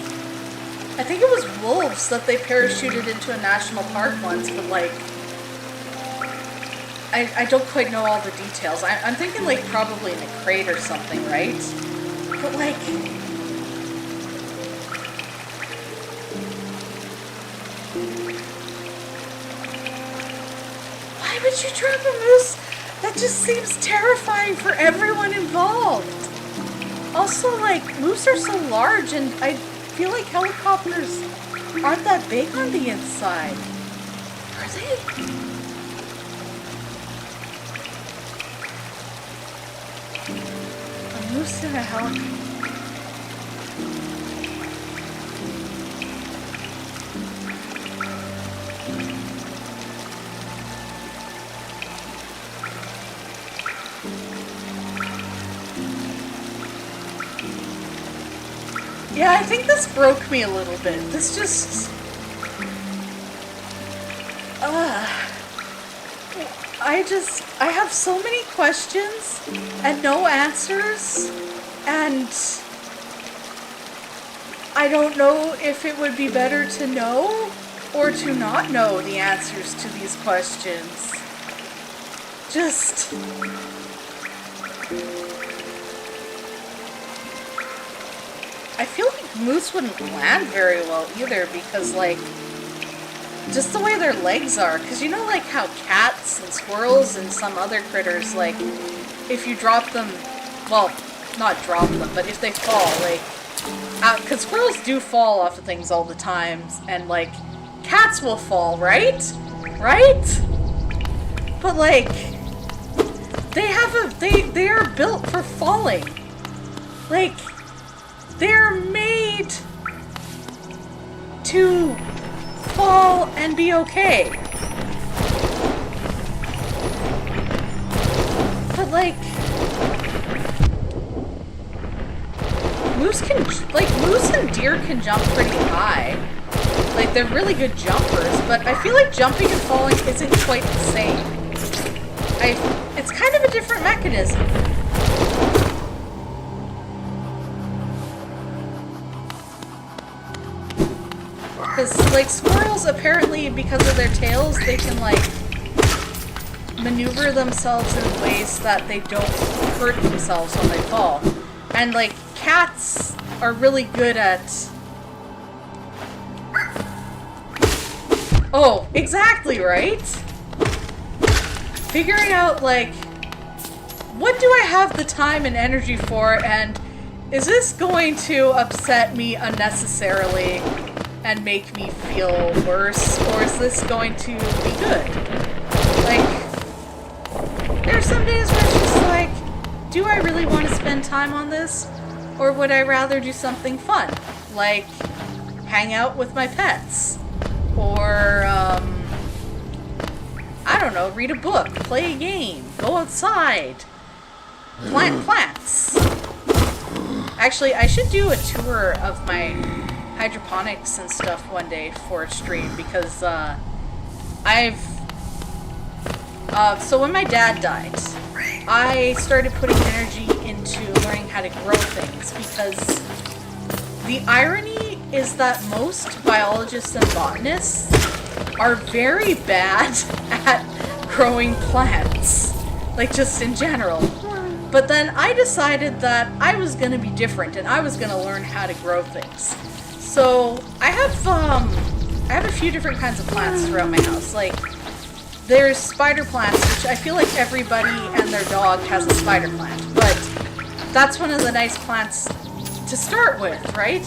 I think it was wolves that they parachuted into a national park once, but, like... I don't quite know all the details. I'm thinking, like, probably in a crate or something, right? But, like... Why would you drop a moose? That just seems terrifying for everyone involved. Also, like, moose are so large, and I feel like helicopters aren't that big on the inside. Are they? A moose in a helicopter. Yeah, I think this broke me a little bit. This just... I have so many questions and no answers, and I don't know if it would be better to know or to not know the answers to these questions. Just... I feel like moose wouldn't land very well either because, like, just the way their legs are. Because you know, like, how cats and squirrels and some other critters, like, if you drop them, well, not drop them, but if they fall, like, because squirrels do fall off of things all the time, and, like, cats will fall, right? Right? But, like, they are built for falling. Like, they're made to fall and be okay. But, like, moose and deer can jump pretty high. Like, they're really good jumpers, but I feel like jumping and falling isn't quite the same. It's kind of a different mechanism. Because, like, squirrels, apparently, because of their tails, they can, like, maneuver themselves in ways that they don't hurt themselves when they fall. And, like, cats are really good at... Oh, exactly, right? Figuring out, like, what do I have the time and energy for, and is this going to upset me unnecessarily and make me feel worse, or is this going to be good? Like, there are some days where it's just like, do I really want to spend time on this? Or would I rather do something fun? Like, hang out with my pets? Or, I don't know, read a book, play a game, go outside, plant plants. Actually, I should do a tour of my hydroponics and stuff one day for a stream, because so when my dad died, I started putting energy into learning how to grow things, because the irony is that most biologists and botanists are very bad at growing plants, like, just in general. But then I decided that I was going to be different, and I was going to learn how to grow things. So I have a few different kinds of plants throughout my house. Like, there's spider plants, which I feel like everybody and their dog has a spider plant, but that's one of the nice plants to start with, right?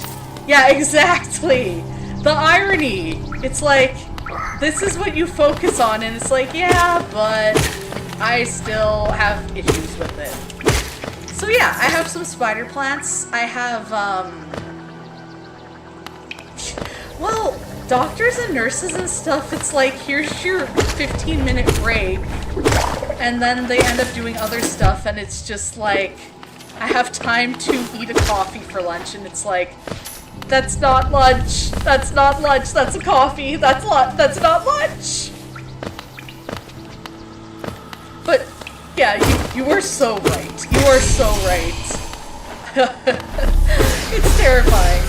Yeah, exactly. The irony. It's like, this is what you focus on, and it's like, yeah, but I still have issues with it. So yeah, I have some spider plants. I have, well, doctors and nurses and stuff, it's like, here's your 15-minute break, and then they end up doing other stuff, and it's just like, I have time to eat a coffee for lunch, and it's like, that's not lunch, that's not lunch, that's a coffee, that's not lunch. But, yeah, you are so right. You are so right. It's terrifying.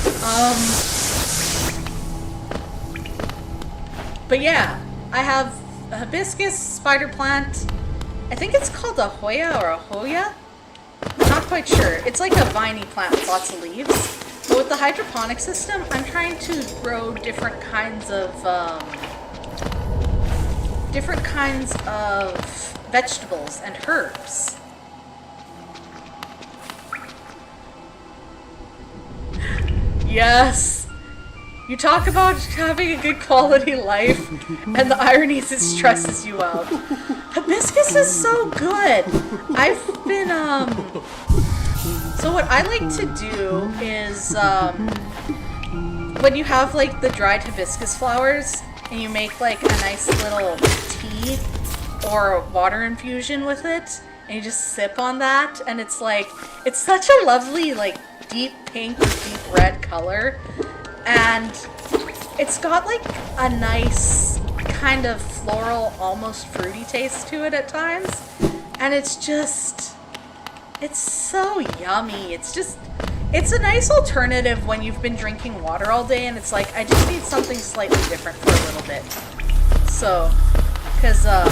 But yeah, I have a hibiscus spider plant. I think it's called a Hoya or a Hoya. I'm not quite sure. It's like a viney plant with lots of leaves. But with the hydroponic system, I'm trying to grow different kinds of vegetables and herbs. Yes! You talk about having a good quality life, and the irony is it stresses you out. Hibiscus is so good! I've been, so what I like to do is, when you have, like, the dried hibiscus flowers, and you make, like, a nice little tea or a water infusion with it, and you just sip on that, and it's like, it's such a lovely, like, deep pink or deep red color, and it's got, like, a nice kind of floral, almost fruity taste to it at times. And it's just, it's so yummy. It's a nice alternative when you've been drinking water all day and it's like, I just need something slightly different for a little bit. So, because I'm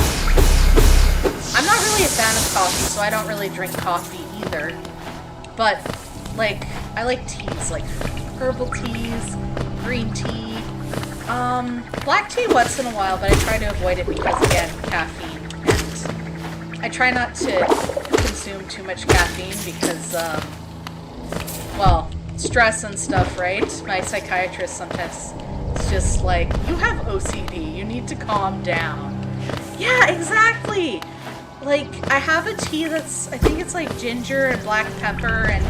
not really a fan of coffee, so I don't really drink coffee either. But, like, I like teas, like herbal teas, green tea, black tea once in a while, but I try to avoid it because, again, caffeine. And I try not to consume too much caffeine because, well, stress and stuff, right? My psychiatrist sometimes is just like, you have OCD, you need to calm down. Yeah, exactly! Like, I have a tea that's, I think it's like ginger and black pepper, and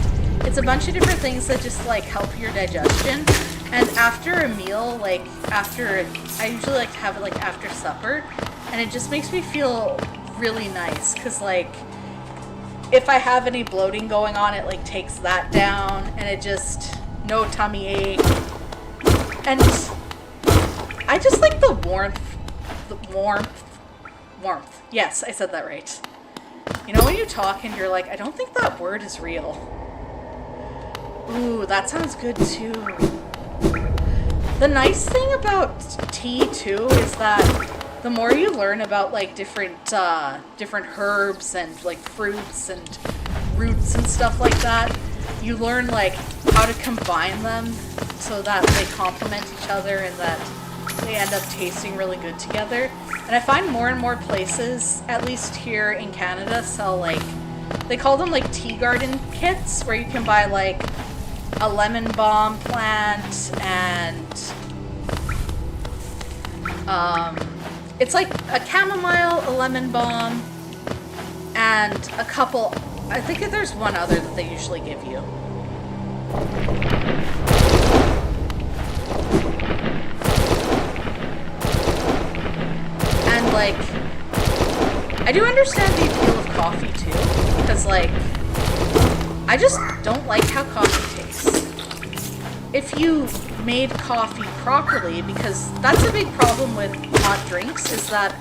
it's a bunch of different things that just, like, help your digestion. And after a meal, like, I usually like to have it, like, after supper, and it just makes me feel really nice, because, like, if I have any bloating going on, it, like, takes that down, and it just, no tummy ache. And I just like the warmth. Yes, I said that right. You know when you talk and you're like, I don't think that word is real. Ooh, that sounds good too. The nice thing about tea too is that the more you learn about like different herbs and like fruits and roots and stuff like that, you learn like how to combine them so that they complement each other and that they end up tasting really good together. And I find more and more places, at least here in Canada, sell like, they call them like tea garden kits, where you can buy like a lemon balm plant and it's like a chamomile, a lemon balm, and a couple, I think there's one other that they usually give you. And like, I do understand the appeal of coffee too, because like, I just don't like how coffee tastes. If you made coffee properly, because that's a big problem with hot drinks, is that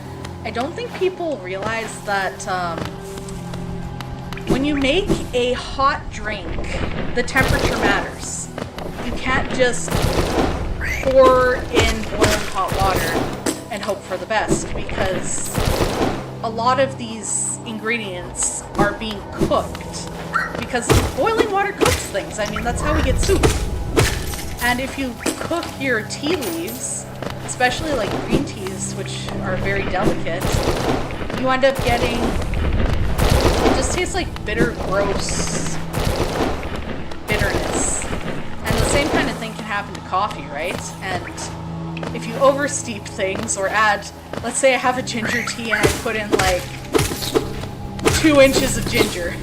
I don't think people realize that when you make a hot drink, the temperature matters. You can't just pour in boiling hot water and hope for the best, because a lot of these ingredients are being cooked, because boiling water cooks things. I mean, that's how we get soup. And if you cook your tea leaves, especially like green teas, which are very delicate, you end up getting, it just tastes like bitter, gross bitterness. And the same kind of thing can happen to coffee, right? And if you oversteep things or add, let's say I have a ginger tea and I put in like 2 inches of ginger.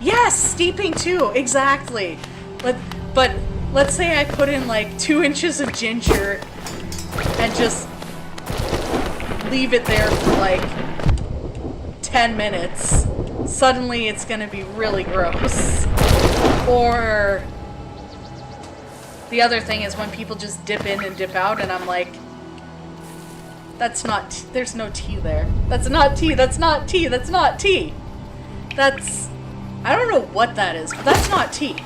Yes, steeping too, exactly. But let's say I put in like 2 inches of ginger and just leave it there for like 10 minutes. Suddenly it's gonna be really gross. Or the other thing is when people just dip in and dip out, and I'm like, that's not, there's no tea there. That's not tea, that's not tea, that's not tea. That's, I don't know what that is, but that's not tea.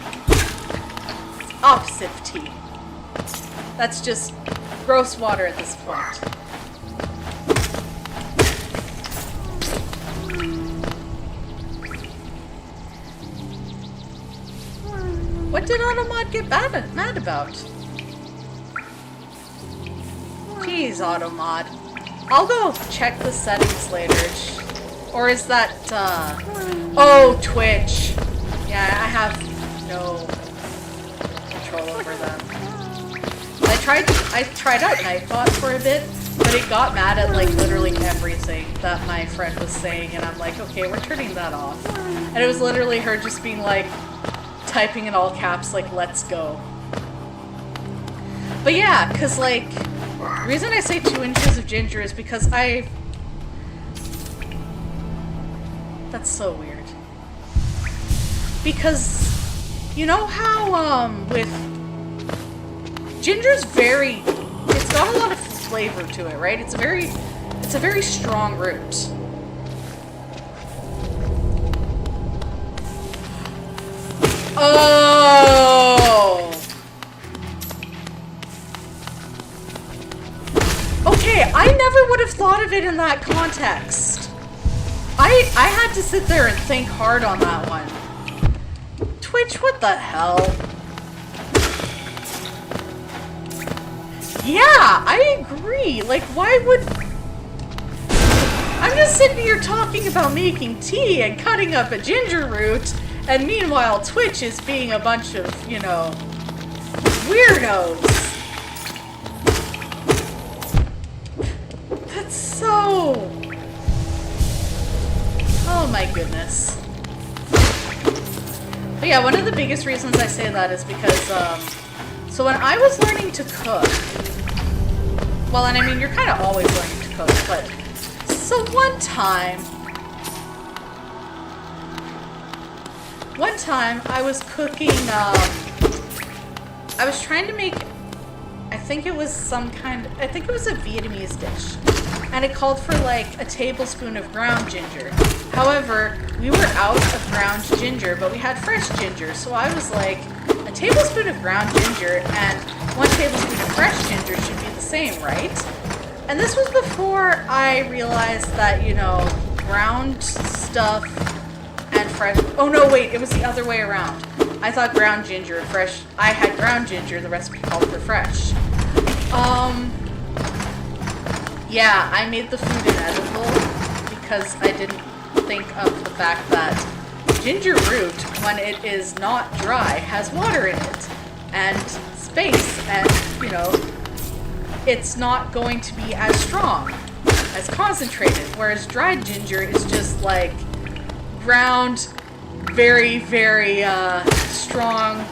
It's opposite of tea. That's just gross water at this point. What did Automod get mad about? Jeez, Automod. I'll go check the settings later. Or is that, oh, Twitch. Yeah, I have no control over them. I tried out Nightbot for a bit, but it got mad at, like, literally everything that my friend was saying, and I'm like, okay, we're turning that off. And it was literally her just being like, typing in all caps, like, let's go. But yeah, because, like, the reason I say 2 inches of ginger is because that's so weird. Because, you know how, with ginger's it's got a lot of flavor to it, right? It's a very strong root. Oh! Okay, I never would have thought of it in that context. I had to sit there and think hard on that one. Twitch, what the hell? Yeah, I agree. Like, why would... I'm just sitting here talking about making tea and cutting up a ginger root, and meanwhile Twitch is being a bunch of, you know, weirdos. That's so... Oh my goodness. But yeah, one of the biggest reasons I say that is because, so when I was learning to cook, well, and I mean, you're kind of always learning to cook, but, so one time I was cooking, I was trying to make, I think it was a Vietnamese dish, and it called for like a tablespoon of ground ginger. However, we were out of ground ginger, but we had fresh ginger, so I was like, a tablespoon of ground ginger and 1 tablespoon of fresh ginger should be the same, right? And this was before I realized that, you know, ground stuff and fresh... Oh no, wait, it was the other way around. I thought ground ginger and fresh... I had ground ginger, the recipe called for fresh. Yeah, I made the food inedible because I didn't think of the fact that ginger root, when it is not dry, has water in it and space, and, you know, it's not going to be as strong, as concentrated, whereas dried ginger is just like ground, very, very strong.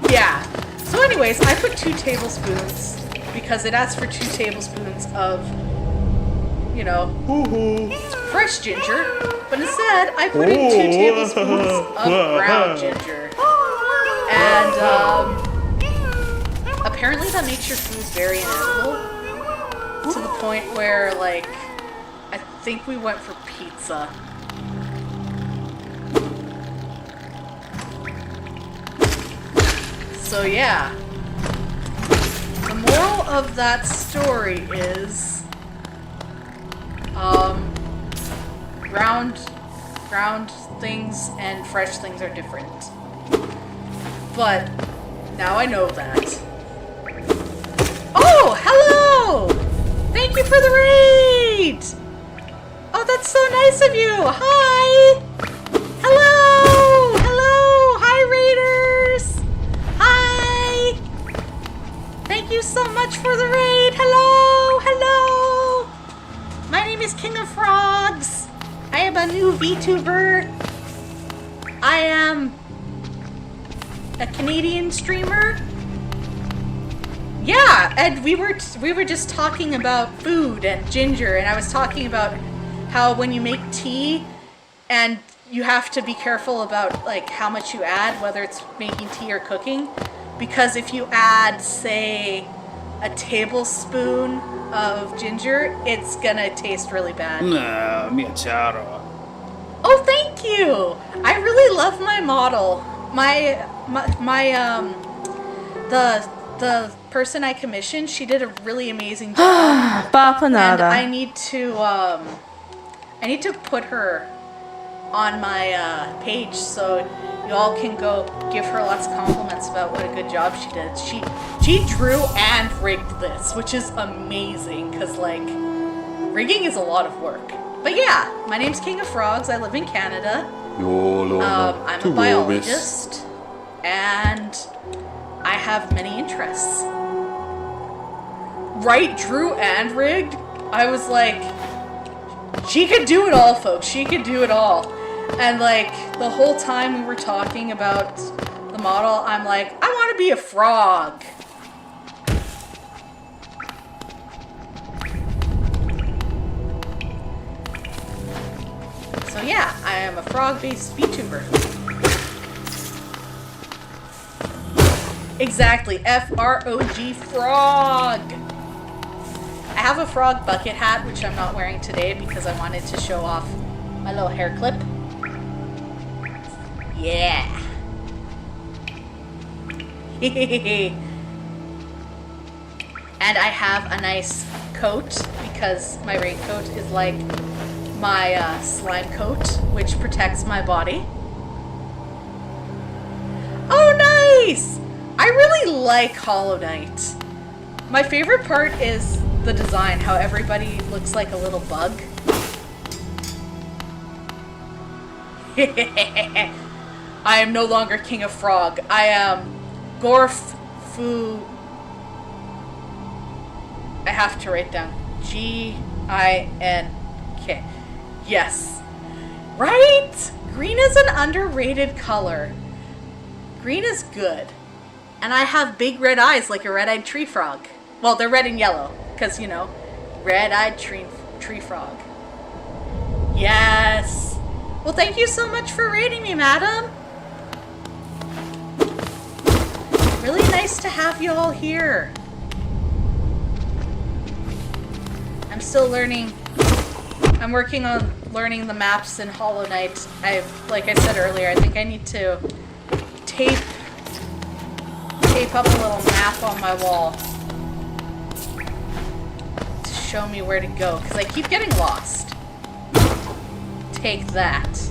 Yeah. So anyways, I put 2 tablespoons because it asks for 2 tablespoons of, you know, fresh ginger, but instead I put in 2 tablespoons of ground ginger. And apparently that makes your food very inedible, to the point where, like, I think we went for pizza. So yeah, the moral of that story is, ground things and fresh things are different. But now I know that. Oh, hello! Thank you for the raid! Oh, that's so nice of you! Hi! Hello! Hello! Hi, raiders! Hi! Thank you so much for the raid! Hello! Hello! My name is King of Frogs. I am a new VTuber. I am a Canadian streamer. Yeah, and we were just talking about food and ginger, and I was talking about how when you make tea, and you have to be careful about like how much you add, whether it's making tea or cooking, because if you add, say, a tablespoon of ginger, it's gonna taste really bad. Oh, thank you! I really love my model. The person I commissioned, she did a really amazing job. And I need to put her on my page so you all can go give her lots of compliments about what a good job she did. She drew and rigged this, which is amazing, because like rigging is a lot of work. But yeah, my name's King of Frogs. I live in Canada. I'm a biologist, and I have many interests. Right, drew and rigged? I was like, she could do it all, folks. She could do it all. And like, the whole time we were talking about the model, I'm like, I want to be a frog. So yeah, I am a frog-based VTuber. Exactly, F-R-O-G, frog. I have a frog bucket hat, which I'm not wearing today because I wanted to show off my little hair clip. Yeah. And I have a nice coat because my raincoat is like my slime coat, which protects my body. Oh, nice! I really like Hollow Knight. My favorite part is the design, how everybody looks like a little bug. I am no longer King of Frog. I am Gorf Fu. I have to write down G-I-N-K. Yes. Right? Green is an underrated color. Green is good. And I have big red eyes like a red-eyed tree frog. Well, they're red and yellow, because, you know, red-eyed tree frog. Yes. Well, thank you so much for rating me, madam. Really nice to have you all here. I'm still learning. I'm working on learning the maps in Hollow Knight. Like I said earlier, I think I need to tape up a little map on my wall to show me where to go, because I keep getting lost. Take that.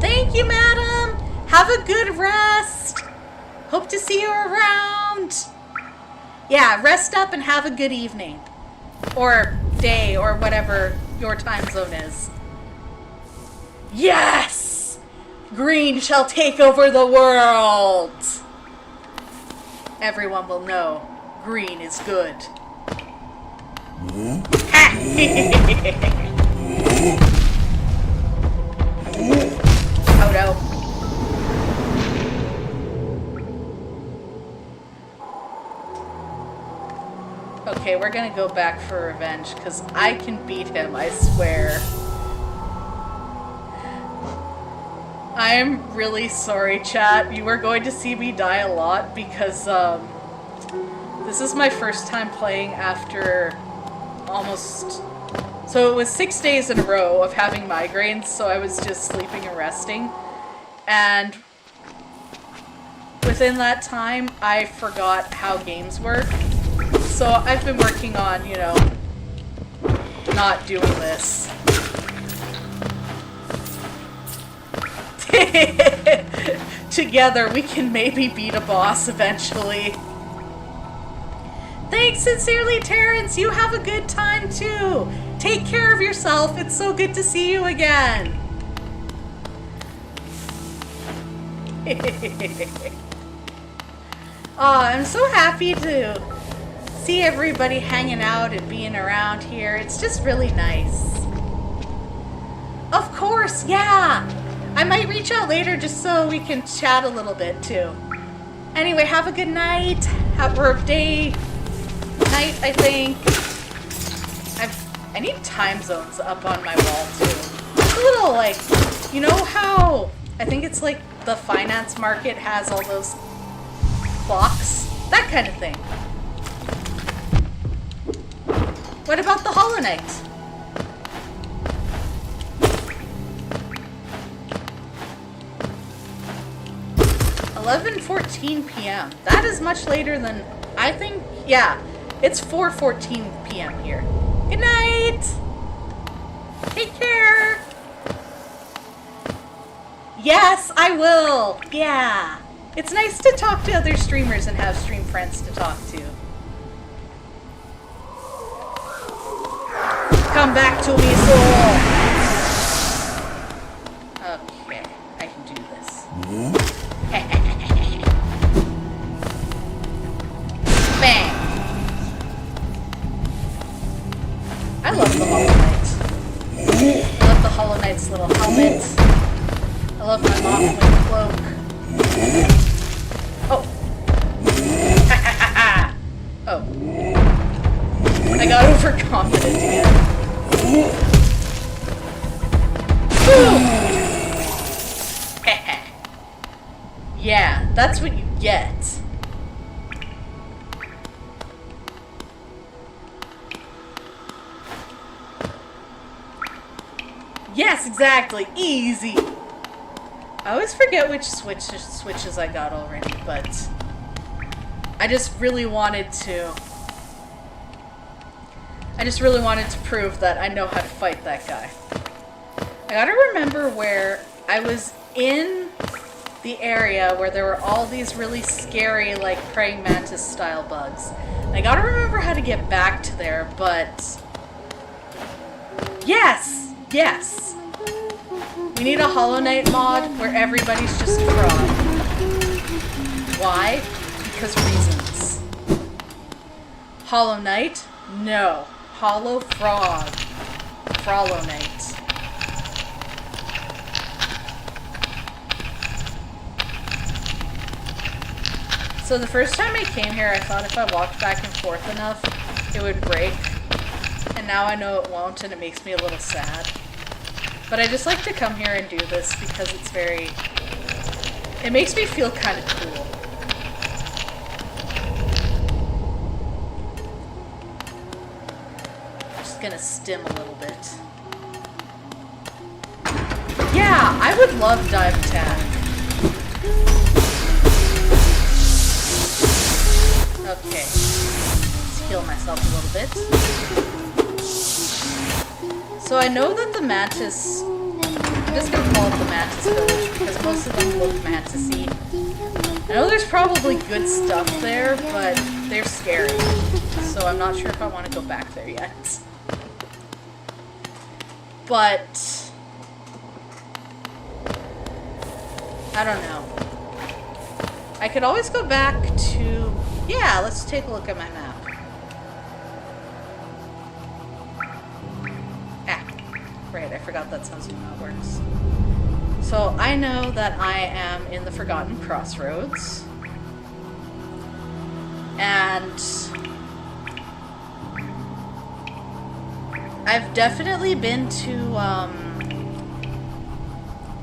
Thank you, madam. Have a good rest. Hope to see you around. Yeah, rest up and have a good evening. Or day, or whatever your time zone is. Yes! Green shall take over the world! Everyone will know green is good. Oh no. Okay, we're gonna go back for revenge, because I can beat him, I swear. I'm really sorry, chat. You are going to see me die a lot, because, this is my first time playing after almost... So it was 6 days in a row of having migraines, so I was just sleeping and resting. And within that time, I forgot how games work. So I've been working on, you know, not doing this. Together we can maybe beat a boss eventually. Thanks sincerely, Terrence. You have a good time too. Take care of yourself. It's so good to see you again. I'm so happy to see everybody hanging out and being around here. It's just really nice. Of course, yeah. I might reach out later just so we can chat a little bit too. Anyway, have a good night. Or day, night, I think. I need time zones up on my wall too. It's a little like, you know how, I think it's like the finance market has all those clocks? That kind of thing. What about the Hollow Knight? $11:14 p.m. That is much later than I think. Yeah, it's 4:14 p.m. here. Good night. Take care. Yes, I will. Yeah. It's nice to talk to other streamers and have stream friends to talk to. Come back to me, soul! Okay, I can do this. Bang! I love the Hollow Knight. I love the Hollow Knight's little helmet. I love my Mothwing cloak. Oh! Oh. I got overconfident again. Yeah, that's what you get. Yes, exactly. Easy. I always forget which switches I got already, but I just really wanted to prove that I know how to fight that guy. I gotta remember where I was in the area where there were all these really scary, like, praying mantis style bugs. And I gotta remember how to get back to there, but yes! Yes! We need a Hollow Knight mod where everybody's just a frog. Why? Because reasons. Hollow Knight? No. Hollow Frog. Frollow Knight. So the first time I came here, I thought if I walked back and forth enough, it would break. And now I know it won't, and it makes me a little sad. But I just like to come here and do this because it's very... It makes me feel kind of cool. Just gonna stim a little bit. Yeah, I would love dive attack. Okay. Let's heal myself a little bit. So I know that the mantis... I'm just gonna call it the mantis village because most of them look mantis-y. I know there's probably good stuff there, but they're scary. So I'm not sure if I want to go back there yet. But... I don't know. I could always go back to... Yeah, let's take a look at my map. Ah, right, I forgot that's how zoom out works. So I know that I am in the Forgotten Crossroads. And I've definitely been to,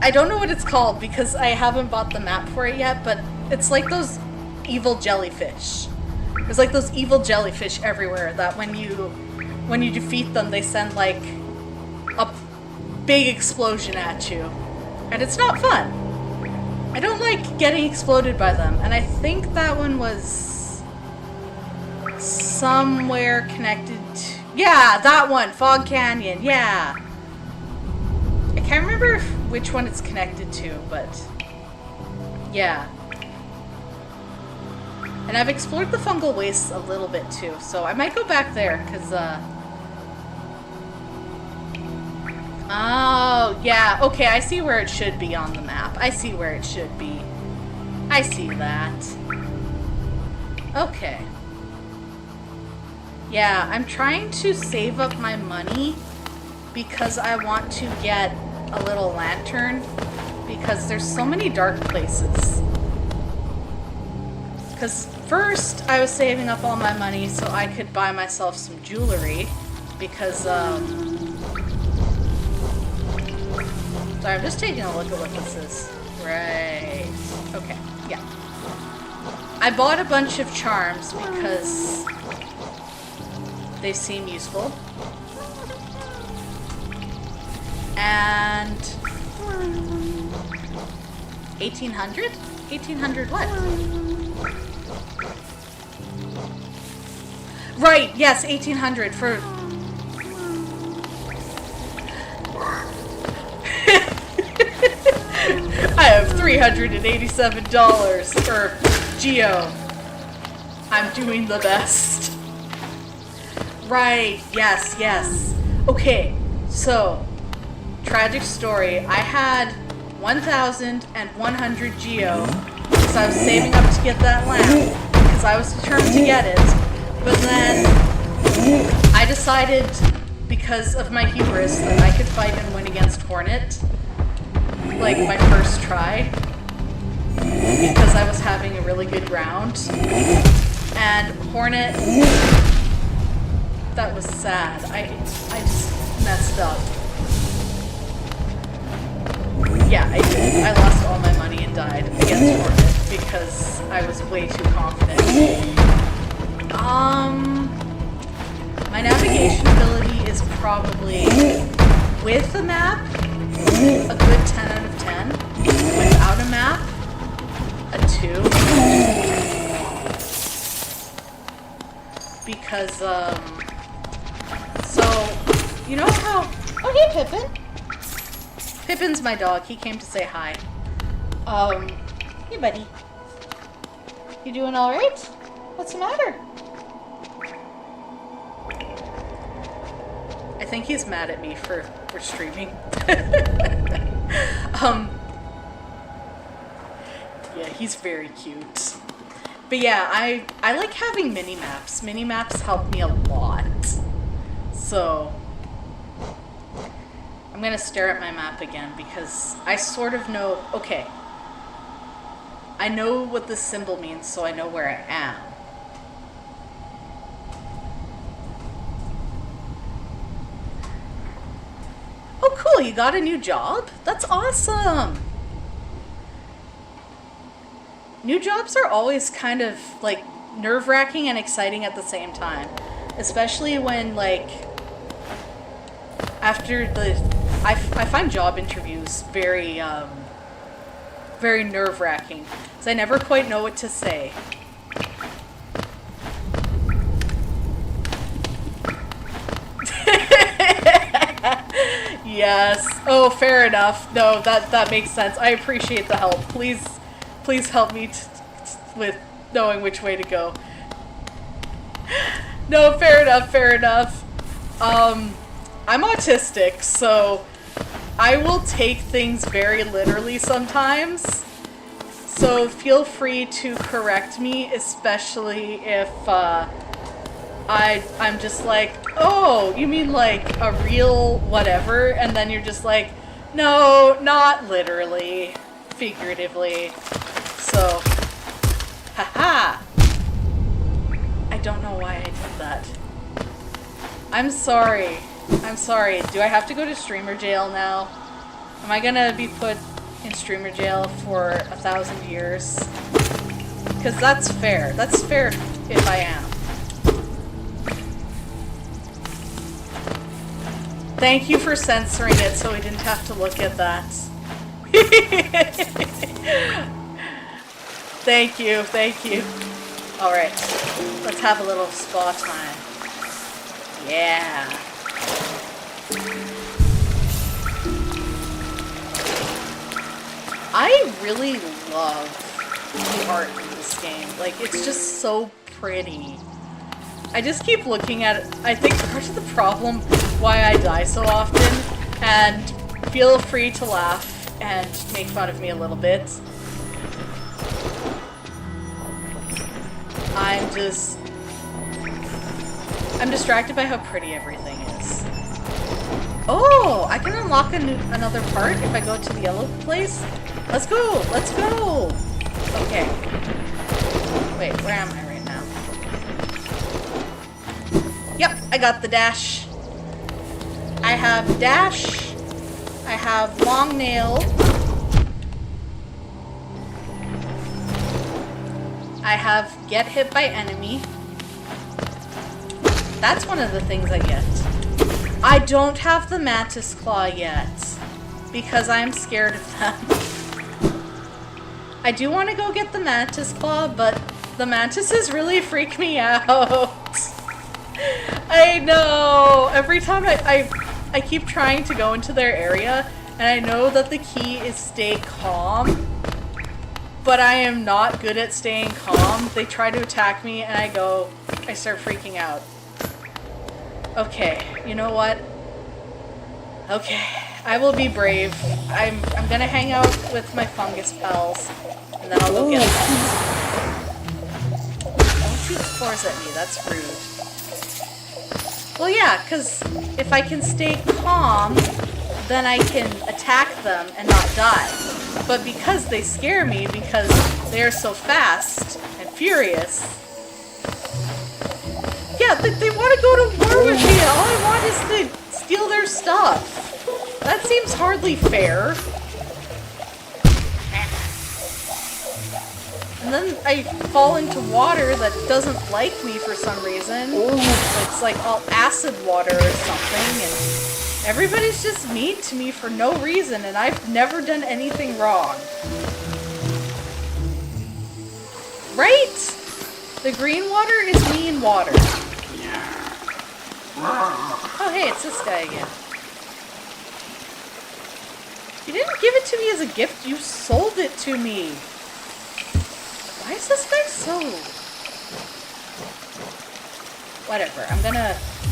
I don't know what it's called because I haven't bought the map for it yet, but it's like those evil jellyfish. There's like those evil jellyfish everywhere that when you defeat them, they send like a big explosion at you. And it's not fun. I don't like getting exploded by them. And I think that one was somewhere connected to... Yeah, that one! Fog Canyon, yeah! I can't remember which one it's connected to, but... Yeah. And I've explored the fungal wastes a little bit too, so I might go back there, because, Oh, yeah. Okay, I see where it should be on the map. I see where it should be. I see that. Okay. Yeah, I'm trying to save up my money because I want to get a little lantern because there's so many dark places. Because first, I was saving up all my money so I could buy myself some jewelry because, Sorry, I'm just taking a look at what this is. Right. Okay, yeah. I bought a bunch of charms because they seem useful. And... 1800? 1800 what? Right, yes, 1800 for... I have $387 for Geo. I'm doing the best. Right, yes, yes. Okay, so, tragic story. I had 1,100 Geo because I was saving up to get that lamp because I was determined to get it. But then I decided, because of my hubris, that I could fight and win against Hornet. Like my first try because I was having a really good round and Hornet, that was sad. I just messed up. Yeah, I did. I lost all my money and died against Hornet. I was way too confident. My navigation ability is probably, with a map, a good 10 out of 10. Without a map, a 2. Because, so, you know how... Oh, hey, Pippin! Pippin's my dog. He came to say hi. Hey, buddy. You doing alright? What's the matter? I think he's mad at me for streaming. Yeah, he's very cute. But yeah, I like having mini-maps. Mini-maps help me a lot. So, I'm gonna stare at my map again because I sort of know, okay, I know what this symbol means, so I know where I am. Oh cool, you got a new job? That's awesome! New jobs are always kind of, like, nerve-wracking and exciting at the same time. Especially when, like, after the... I find job interviews very, very nerve-wracking. Because I never quite know what to say. Yes. Oh, fair enough. No, that makes sense. I appreciate the help. Please help me with knowing which way to go. No, fair enough, fair enough. I'm autistic, so I will take things very literally sometimes. So feel free to correct me, especially if I'm just like, oh, you mean like a real whatever? And then you're just like, no, not literally, figuratively. So, haha. I don't know why I did that. I'm sorry. I'm sorry. Do I have to go to streamer jail now? Am I gonna be put in streamer jail for 1,000 years? Because that's fair. That's fair if I am. Thank you for censoring it so we didn't have to look at that. Thank you, thank you. Alright, let's have a little spa time. Yeah. I really love the art in this game. Like, it's just so pretty. I just keep looking at it. I think part of the problem why I die so often, and feel free to laugh and make fun of me a little bit. I'm distracted by how pretty everything is. Oh, I can unlock another part if I go to the yellow place? Let's go! Let's go! Okay. Wait, where am I right now? Yep, I got the dash. I have dash. I have long nail. I have get hit by enemy. That's one of the things I get. I don't have the mantis claw yet because I'm scared of them. I do want to go get the mantis claw, but the mantises really freak me out. I know. Every time I keep trying to go into their area, and I know that the key is stay calm, but I am not good at staying calm. They try to attack me, and I start freaking out. Okay, you know what? Okay, I will be brave. I'm gonna hang out with my fungus pals, and then I'll go get them. Don't shoot spores at me, that's rude. Well, yeah, because if I can stay calm, then I can attack them and not die. But because they scare me, because they're so fast and furious, yeah, they want to go to war with me. All I want is to steal their stuff. That seems hardly fair. And then I fall into water that doesn't like me for some reason. It's like all acid water or something, and everybody's just mean to me for no reason, and I've never done anything wrong. Right? The green water is mean water. Oh hey, it's this guy again. You didn't give it to me as a gift, you sold it to me. Why is this guy so... Whatever,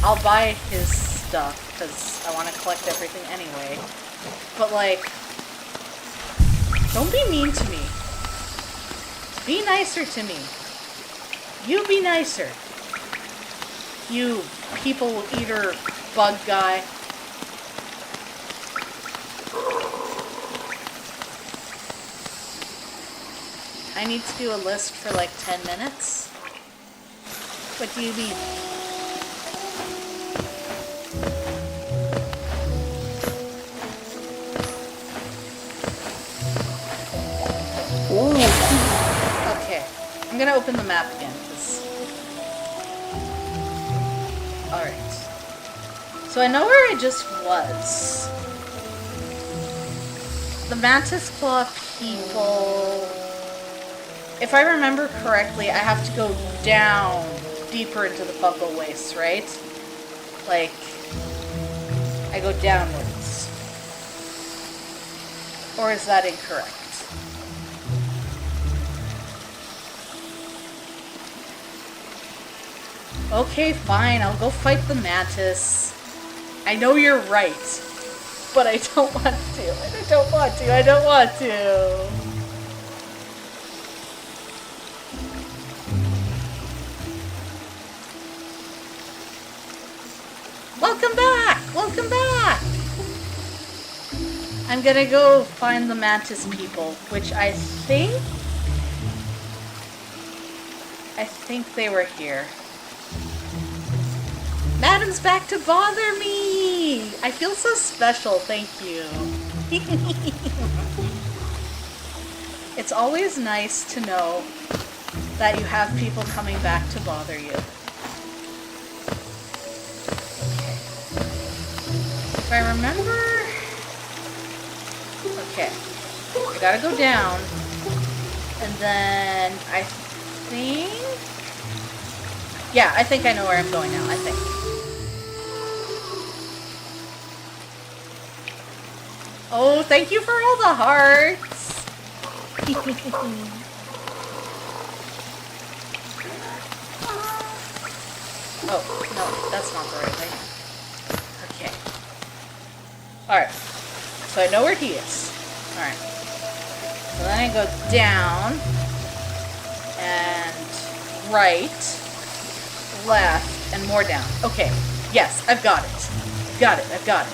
I'll buy his stuff, because I want to collect everything anyway. But like, don't be mean to me. Be nicer to me. You be nicer. You people eater bug guy. I need to do a list for like 10 minutes. What do you mean? Okay, I'm gonna open the map again. Alright. So I know where I just was. The Mantis Claw people... If I remember correctly, I have to go down deeper into the fungal wastes, right? Like, I go downwards. Or is that incorrect? Okay, fine, I'll go fight the Mantis. I know you're right, but I don't want to. I don't want to. I don't want to. Welcome back! Welcome back! I'm gonna go find the Mantis people, which I think they were here. Madam's back to bother me! I feel so special, thank you. It's always nice to know that you have people coming back to bother you. If I remember... Okay. I gotta go down. And then I think... Yeah, I think I know where I'm going now, I think. Oh, thank you for all the hearts! Oh, no, that's not the right way. Okay. Alright. So I know where he is. Alright. So then I go down. And right. Left. And more down. Okay. Yes, I've got it. I've got it. I've got it.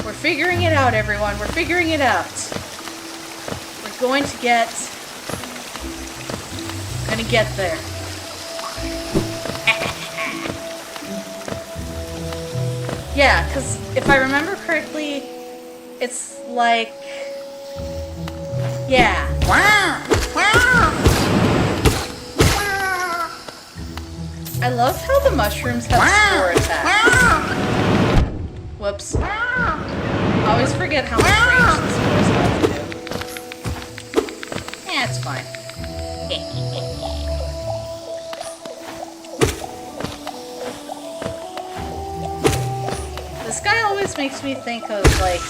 We're figuring it out, everyone. We're figuring it out. We're going to get... Gonna get there. Yeah, because if I remember correctly, it's like... Yeah. I love how the mushrooms have spore attacks. Whoops. I always forget how much range the spores have to do. Yeah, it's fine. This guy always makes me think of, like,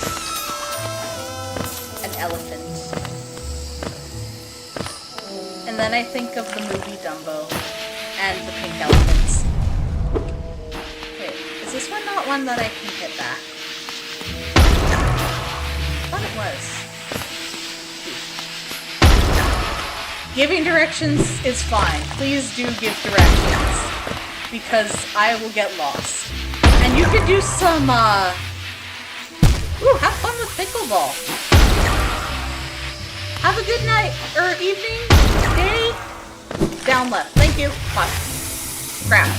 an elephant. And then I think of the movie Dumbo and the pink elephants. Wait, is this one not one that I can hit back? I thought it was. Giving directions is fine. Please do give directions. Because I will get lost. And you could do some, ooh, have fun with pickleball. Have a good night, or evening, day. Down left. Thank you. Bye. Crap.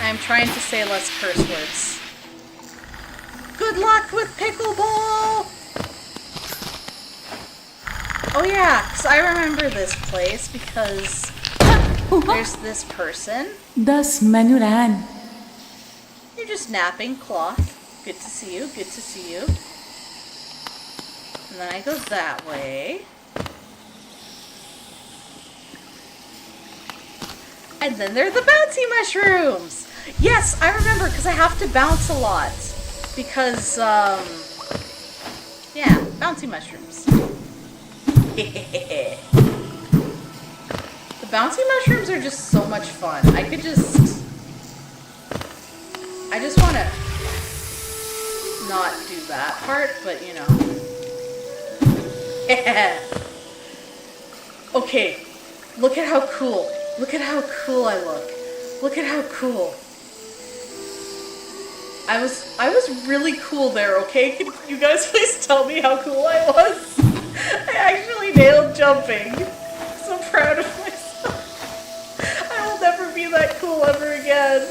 I'm trying to say less curse words. Good luck with pickleball! Oh yeah, because I remember this place because there's this person. 10 menuran. You're just napping cloth. Good to see you, good to see you. And then I go that way. And then there are the bouncy mushrooms! Yes, I remember, because I have to bounce a lot. Because, yeah, bouncy mushrooms. The bouncy mushrooms are just so much fun. I just want to not do that part, but you know. Okay, look at how cool. Look at how cool I look. Look at how cool. I was really cool there, okay? Can you guys please tell me how cool I was? I actually nailed jumping. I'm so proud of myself. I will never be that cool ever again.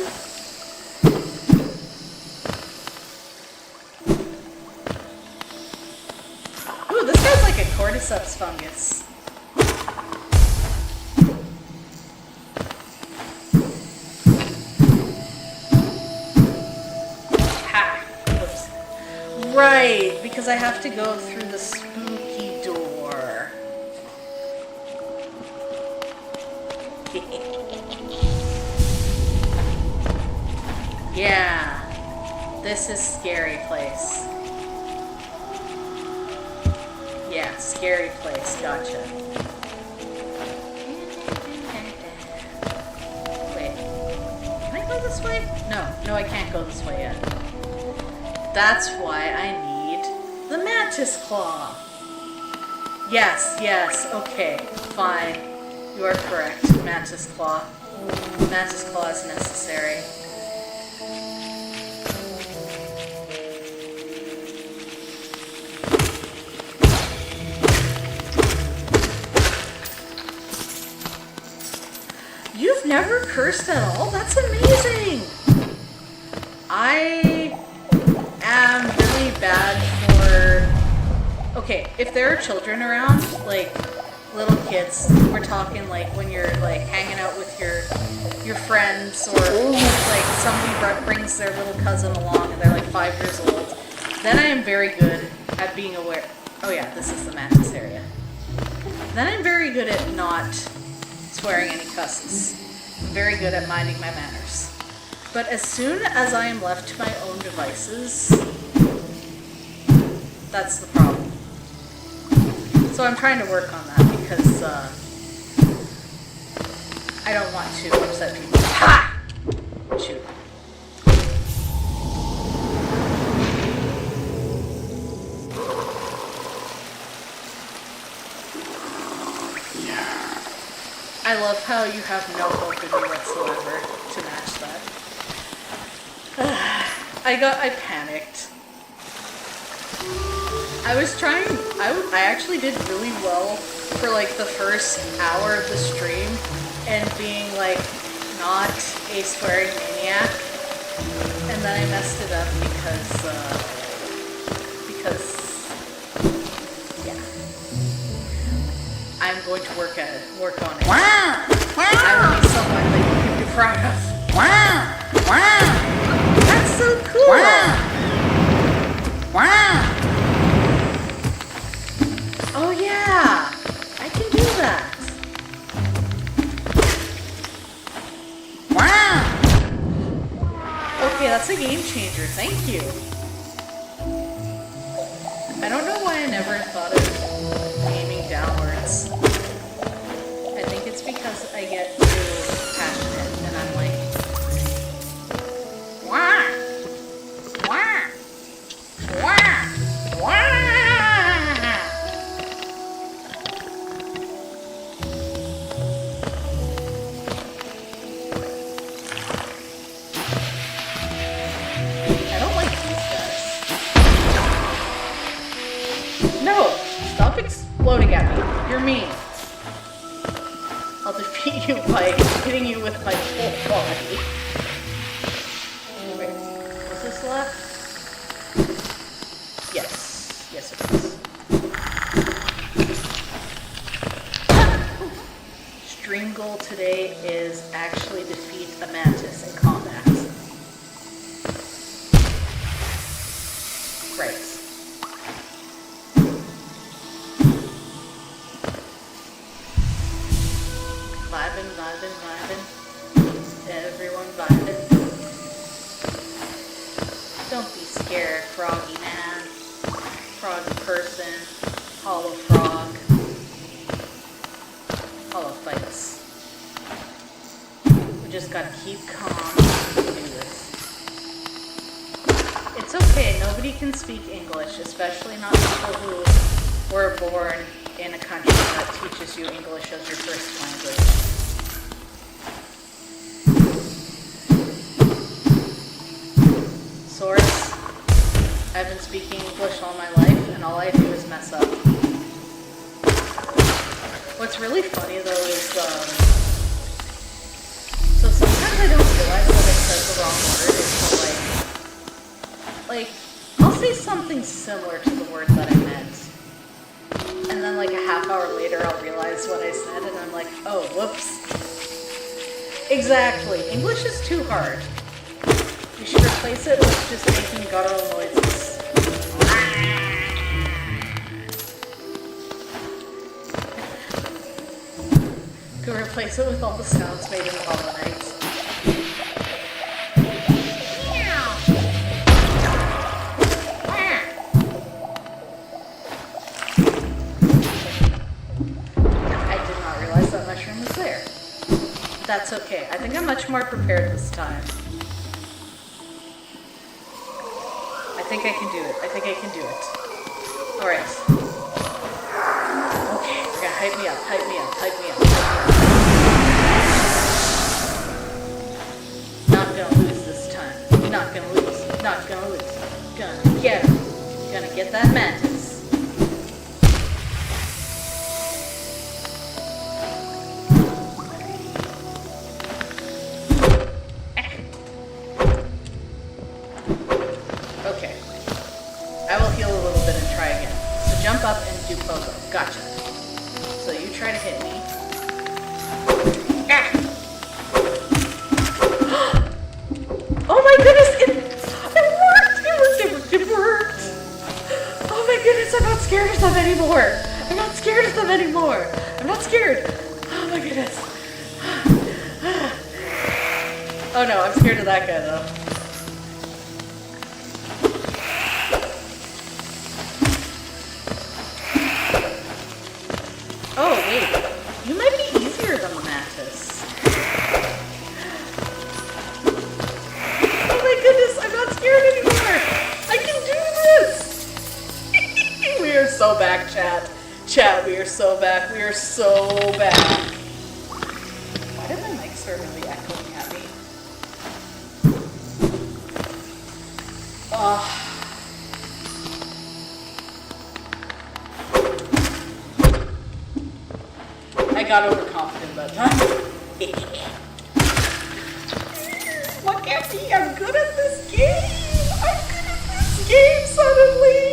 Ooh, this guy's like a cordyceps fungus. Right, because I have to go through the spooky door. Yeah, this is scary place. Yeah, scary place, gotcha. Wait, can I go this way? No, I can't go this way yet. That's why I need the mantis claw. Yes, okay, fine. You are correct, mantis claw. Mantis claw is necessary. You've never cursed at all? That's amazing! I am really bad for... Okay, if there are children around, like little kids, we're talking like when you're like hanging out with your friends, or like somebody brings their little cousin along and they're like 5 years old, then I am very good at being aware. Oh yeah, this is the mantis area. Then I'm very good at not swearing any cusses. I'm very good at minding my manners. But as soon as I am left to my own devices, that's the problem. So I'm trying to work on that because I don't want to upset people. Ha! Shoot. I love how you have no hope in me whatsoever to match that. I panicked. I was trying, I actually did really well for like the first hour of the stream and being like not a swearing maniac, and then I messed it up because yeah. I'm going to work on it. I will be someone that you can be proud of. That's so cool! Oh yeah! I can do that! Okay, that's a game changer. Thank you. I don't know why I never thought of aiming downwards. I think it's because I get too passionate and I'm like, wah! Wah! Wah! Wah! I don't like these guys. No! Stop exploding at me. You're mean. I'll defeat you by hitting you with my whole body. Wait, was this left? Yes. Yes, it is. extreme goal today is actually defeat a mantis in combat. Great. Vibing, vibing, vibing. Everyone vibing. Don't be scared, froggy man. Froggy person. Hollow frog. Hollow fights. We just gotta keep calm and do this. It's okay, nobody can speak English, especially not people who were born in a country that teaches you English as your first language. Source, I've been speaking English all my life, and all I do is mess up. What's really funny though is, so sometimes I don't realize that I said the wrong word until like, I'll say something similar to the word that I meant. And then like a half hour later I'll realize what I said and I'm like, oh, whoops. Exactly, English is too hard. You should replace it with just making guttural noises. Could replace it with all the sounds made in the Hollow Knights. I did not realize that mushroom was there. That's okay. I think I'm much more prepared this time. I think I can do it. I think I can do it. Alright. Okay, we're gonna hype me up, hype me up, hype me up, hype me up. Not gonna lose this time. Not gonna lose. Not gonna lose. Gonna get him. Gonna get that mantis. Okay. I will heal a little bit and try again. So jump up and do pogo. Gotcha. So you try to hit me. Ah! Oh my goodness! It worked! It worked! Oh my goodness, I'm not scared of them anymore! I'm not scared of them anymore! I'm not scared! Oh my goodness! Oh no, I'm scared of that guy though. Oh, wait. You might be easier than the mantis. Oh my goodness, I'm not scared anymore. I can do this. We are so back, chat. Chat, we are so back. We are so back. Why did my mic start really echoing at me? I got overconfident that time. Look at me, I'm good at this game! I'm good at this game suddenly!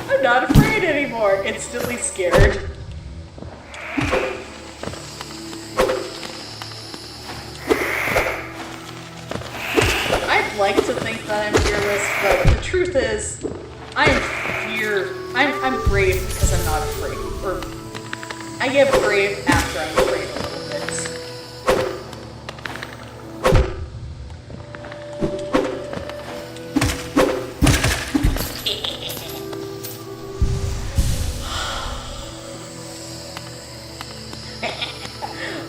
I'm not afraid anymore, instantly scared. I'd like to think that I'm fearless, but the truth is, I'm brave because I'm not afraid. Or I get brave after I'm afraid a little bit.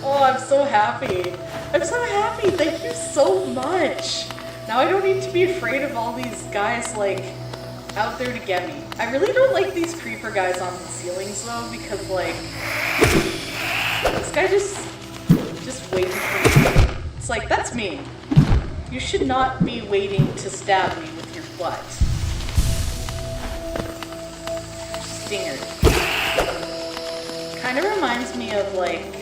Oh, I'm so happy. I'm so happy. Thank you so much. Now I don't need to be afraid of all these guys like out there to get me. I really don't like these creeper guys on the ceilings though, because like this guy just waiting for me. It's like, that's me. You should not be waiting to stab me with your butt. Stinger. Kind of reminds me of like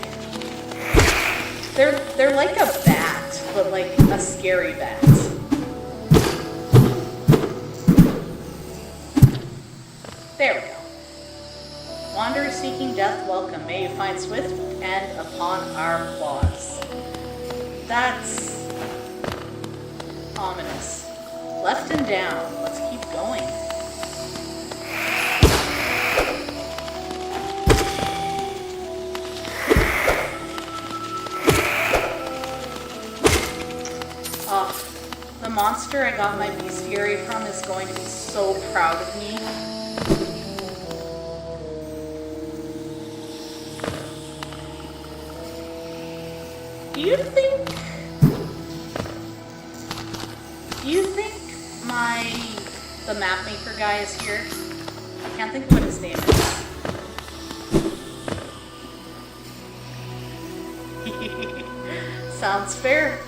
they're like a bat, but like a scary bat. There we go. Wanderer seeking death, welcome. May you find swift end upon our claws. That's ominous. Left and down. Let's keep going. The monster I got my bestiary from is going to be so proud of me. Do you think the map maker guy is here? I can't think of what his name is. Sounds fair.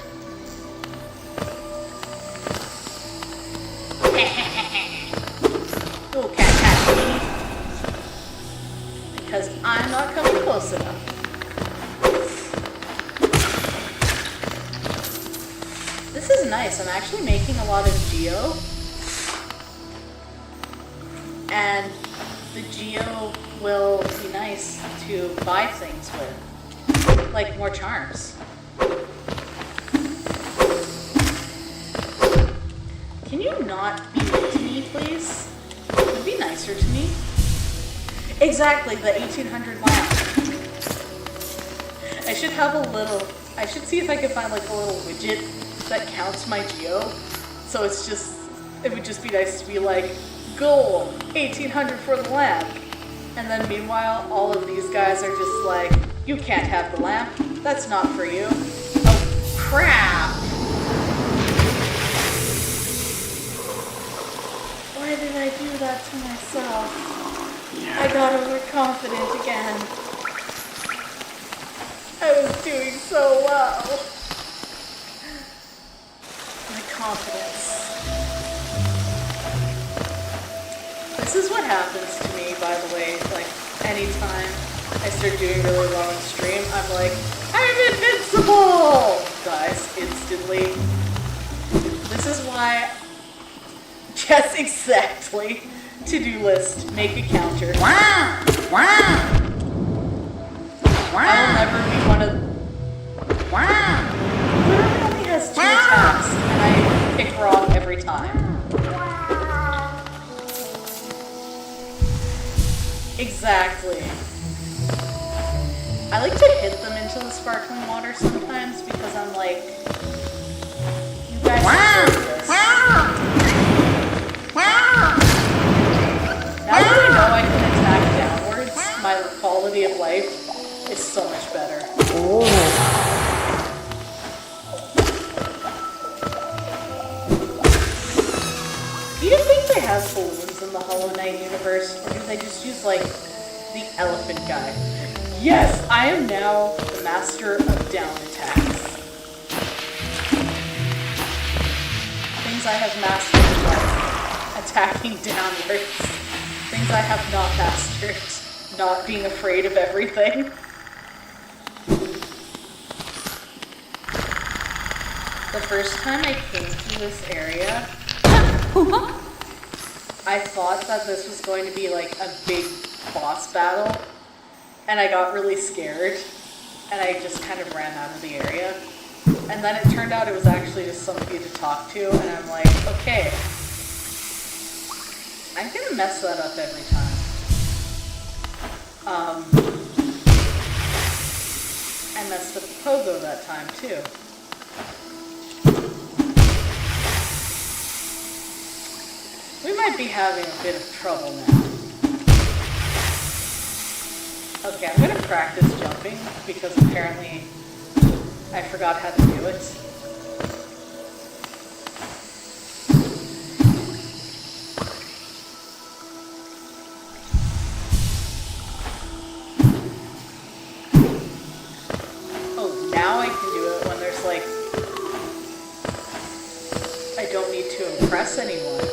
Oh, can't catch me. Because I'm not coming close enough. This is nice. I'm actually making a lot of geo. And the geo will be nice to buy things with. Like more charms. Can you not be mean to me, please? It would be nicer to me. Exactly, the 1800 lamp. I should have a little... I should see if I can find like a little widget that counts my geo. So it's just... It would just be nice to be like, goal, 1800 for the lamp. And then meanwhile, all of these guys are just like, you can't have the lamp. That's not for you. Oh, crap! Why did I do that to myself? I got overconfident again. I was doing so well. My confidence. This is what happens to me, by the way. Like, anytime I start doing really well on stream, I'm like, I'm invincible! Dies instantly. This is why... Yes, exactly. To-do list. Make a counter. Wow! Wow! I will never be one of... Wow! Literally only has 2 attacks, and I pick wrong every time. Exactly. I like to hit them into the sparkling water sometimes because I'm like, you guys deserve this. Now that I know I can attack downwards, my quality of life is so much better. Do you think they have balloons in the Hollow Knight universe, or do they just use, like, the elephant guy? Yes, I am now the master of down attacks. Things I have mastered, like attacking downwards. Things I have not mastered. Not being afraid of everything. The first time I came to this area, I thought that this was going to be like a big boss battle, and I got really scared, and I just kind of ran out of the area. And then it turned out it was actually just somebody to talk to, and I'm like, okay, I'm gonna mess that up every time. I messed up Pogo that time too. We might be having a bit of trouble now. Okay, I'm gonna practice jumping because apparently I forgot how to do it. Oh, now I can do it when there's like, I don't need to impress anyone.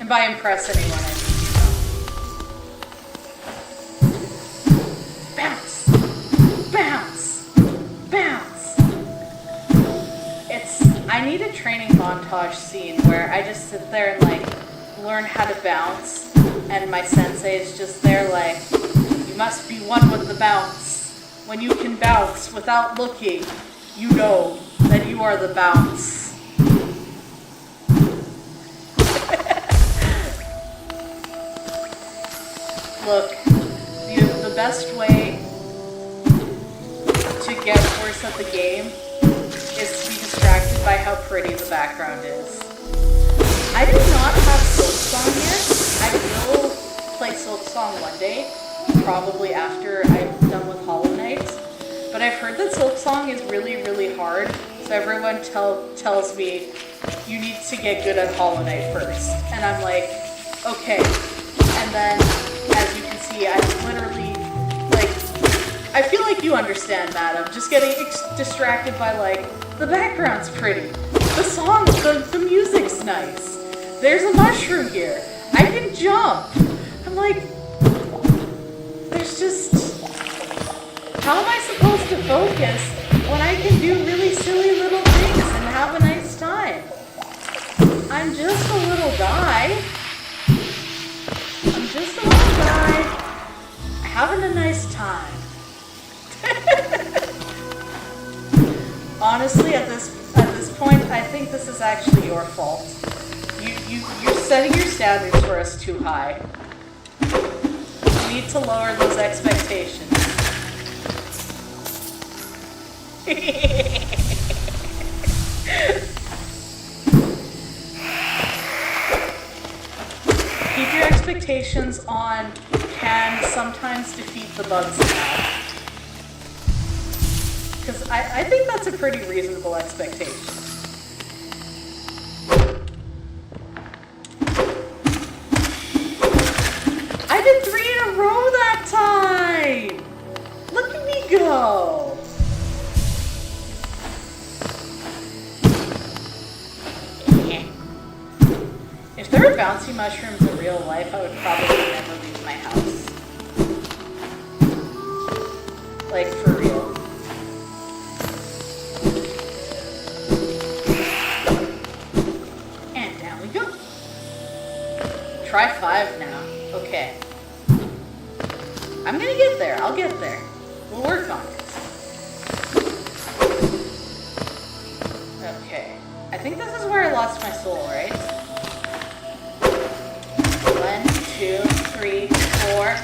And by impress anyone, I mean, bounce, bounce, bounce. It's need a training montage scene where I just sit there and like learn how to bounce, and my sensei is just there like, you must be one with the bounce. When you can bounce without looking, you know that you are the bounce. Look, the best way to get worse at the game is to be distracted by how pretty the background is. I do not have Silksong yet. I will play Silksong one day, probably after I'm done with Hollow Knight. But I've heard that Silksong is really, really hard, so everyone tells me you need to get good at Hollow Knight first. And I'm like, okay. And then, as you can see, I'm literally, like, I feel like you understand, madam. Just getting distracted by, like, the background's pretty. The song, the music's nice. There's a mushroom here. I can jump. I'm like, there's just, how am I supposed to focus when I can do really silly little things and have a nice time? I'm just a little guy. I'm just a little guy having a nice time. Honestly, at this point, I think this is actually your fault. You're setting your standards for us too high. You need to lower those expectations. Keep your expectations on can sometimes defeat the bugs now. Because I think that's a pretty reasonable expectation. I did 3 in a row that time! Look at me go! If there were bouncy mushrooms in real life, I would probably never leave my house. Like, for real. And down we go. Try 5 now. Okay. I'm gonna get there. I'll get there. We'll work on it. Okay. I think this is where I lost my soul, right? 1, 2, 3, 4.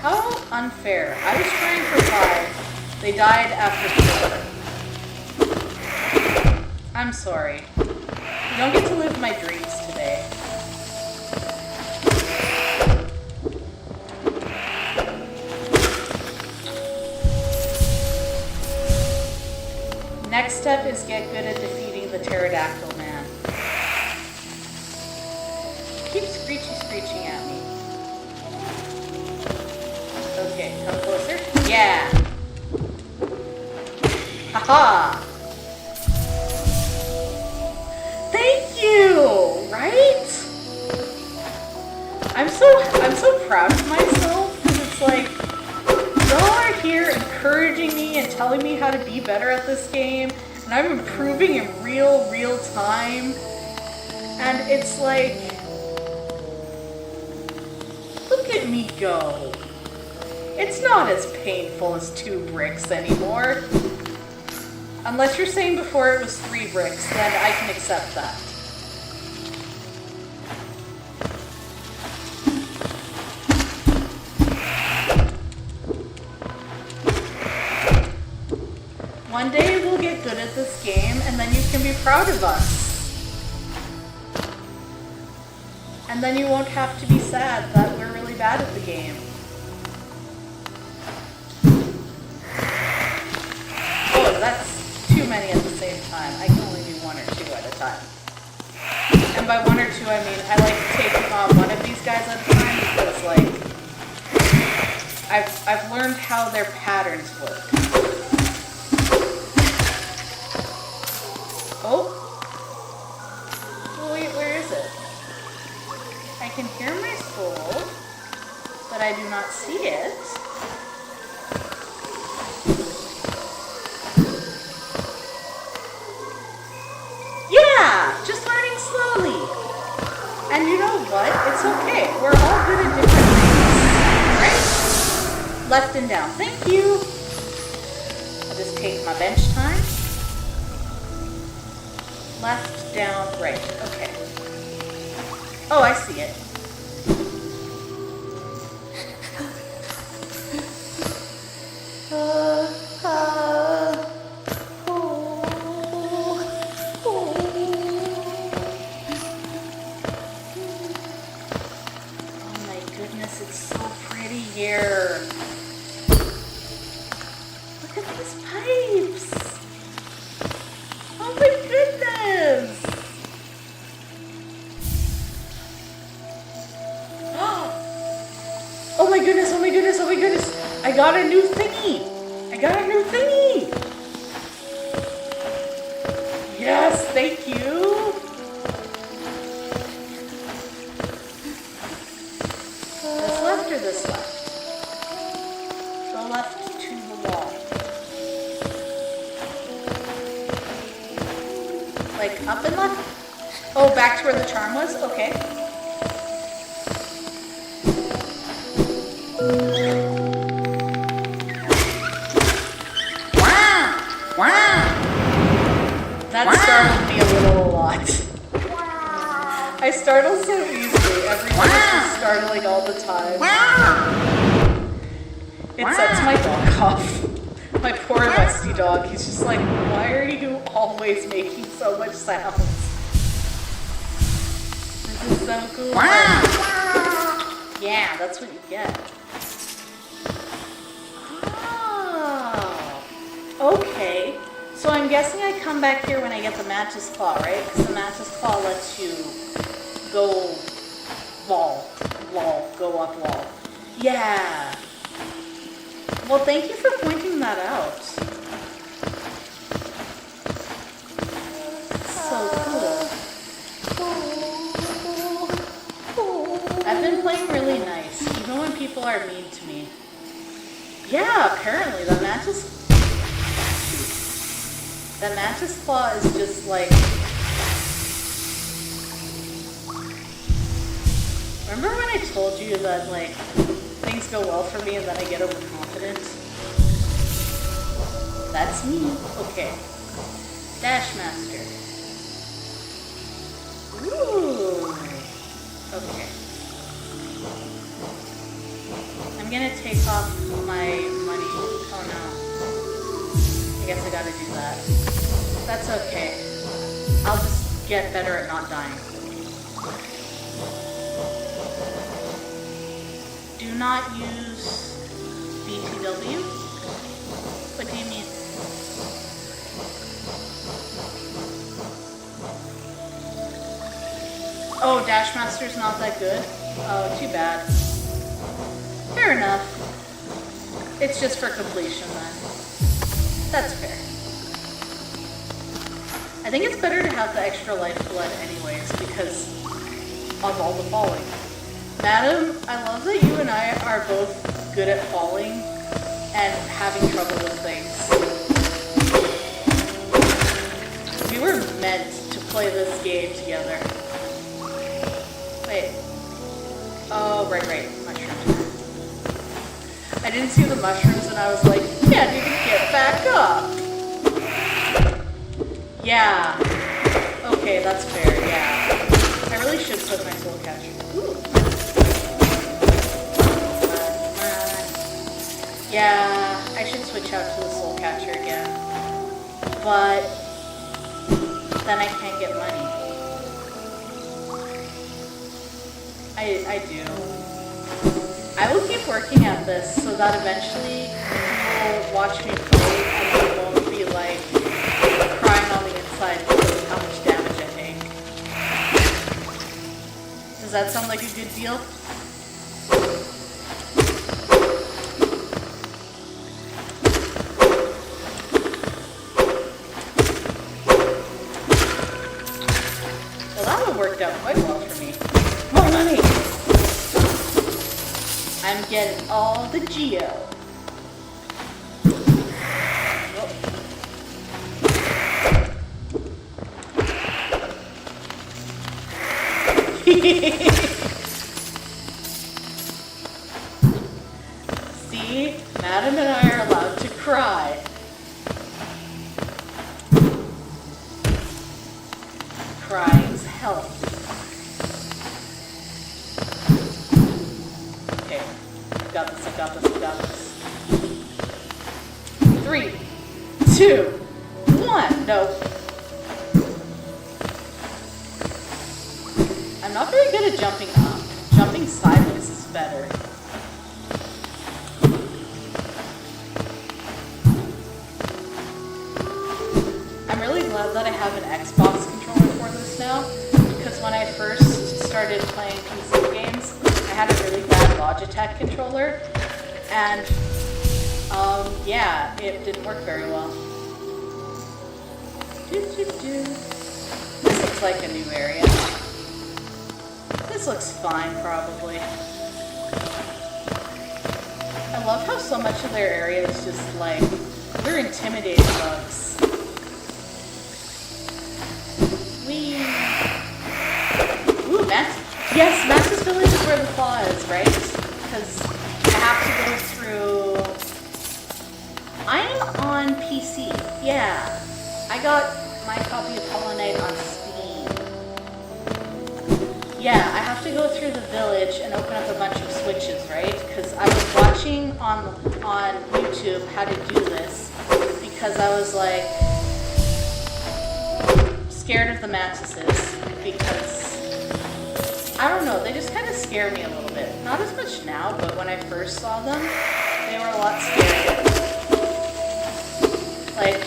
How unfair. I was trying for 5. They died after 4. I'm sorry. You don't get to live my dreams today. Next step is get good at defeating the pterodactyl man. Keep screeching at me. Okay, come closer. Yeah! Haha! Thank you! Right? I'm so proud of myself because it's like y'all are here encouraging me and telling me how to be better at this game, and I'm improving in real time. And it's like, look at me go. It's not as painful as 2 bricks anymore. Unless you're saying before it was 3 bricks, then I can accept that. One day we'll get good at this game, and then you can be proud of us. And then you won't have to be sad that we're really bad at the game. Oh, that's too many at the same time. I can only do 1 or 2 at a time. And by 1 or 2, I mean I like taking on one of these guys at a time because, like, I've learned how their patterns work. Oh. Wait, where is it? I can hear my soul, but I do not see it. And you know what? It's okay. We're all good at different things. Right? Left and down. Thank you. I'll just take my bench time. Left, down, right. Okay. Oh, I see it. Oh my goodness, it's so pretty here. Look at these pipes. Oh my goodness. Oh my goodness, oh my goodness, oh my goodness. I got a new thingy. I got a new thingy. Yes, thank you. This left or this left? Go left to the wall. Like up and left? Oh, back to where the charm was? Okay. That startled me a lot. I startle so easily. Everything is just startling all the time. It sets my dog off. My poor lusty dog. He's just like, why are you always making so much sounds? This is so cool. Yeah, that's what you get. Oh, okay. So I'm guessing I come back here when I get the Mantis Claw, right? Because the Mantis Claw lets you go wall, go up wall. Yeah. Well, thank you for pointing that out. So cool. I've been playing really nice, even when people are mean to me. Yeah, apparently the Mantis Claw is just like... Remember when I told you that like things go well for me and then I get overconfident? That's me. Okay. Dash Master. Ooh. Okay. I'm gonna take off my money. Oh no. I guess I gotta do that. That's okay. I'll just get better at not dying. Do not use BTW? What do you mean? Oh, Dash Master's not that good? Oh, too bad. Fair enough. It's just for completion then. That's fair. I think it's better to have the extra lifeblood anyways because of all the falling. Madam, I love that you and I are both good at falling and having trouble with things. We were meant to play this game together. Wait. Oh, right. Mushrooms. I didn't see the mushrooms and I was like, can't even get back up. Yeah. Okay, that's fair, yeah. I really should put my soul catcher. Ooh. Yeah, I should switch out to the soul catcher again. But then I can't get money. I do. I will keep working at this so that eventually you will watch me play and you won't be like crying on the inside because of how much damage I take. Does that sound like a good deal? Well, that one worked out quite well for me. More money! I'm getting all the geo. See? Madam and I are allowed to cry. Crying's healthy. Okay. I got this, I got this, I got this. 3, 2, 1. No. I'm not very good at jumping up. Jumping sideways is better. I'm really glad that I have an Xbox controller for this now, because when I first started playing PC games, I had a really bad Logitech controller, and yeah, it didn't work very well. This looks like a new area. This looks fine, probably. I love how so much of their area is just like, they're intimidating bugs. Whee! Ooh, Max. Yes, Max's Village is where the claw is, right? Because I have to go through... I'm on PC. Yeah. I got my copy of Hollow Knight on Steam. Yeah, I have to go through the village and open up a bunch of switches, right? Because I was watching on YouTube how to do this because I was like scared of the mantises because I don't know, they just kind of scare me a little bit. Not as much now, but when I first saw them, they were a lot scarier. Like,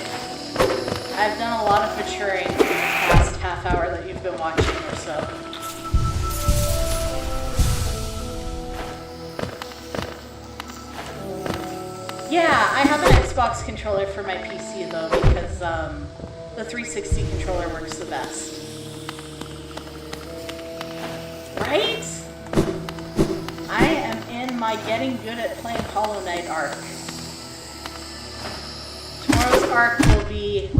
I've done a lot of maturing in the past half hour that you've been watching or so. Yeah, I have an Xbox controller for my PC though because the 360 controller works the best. Right? I am in my getting good at playing Hollow Knight arc. Tomorrow's arc will be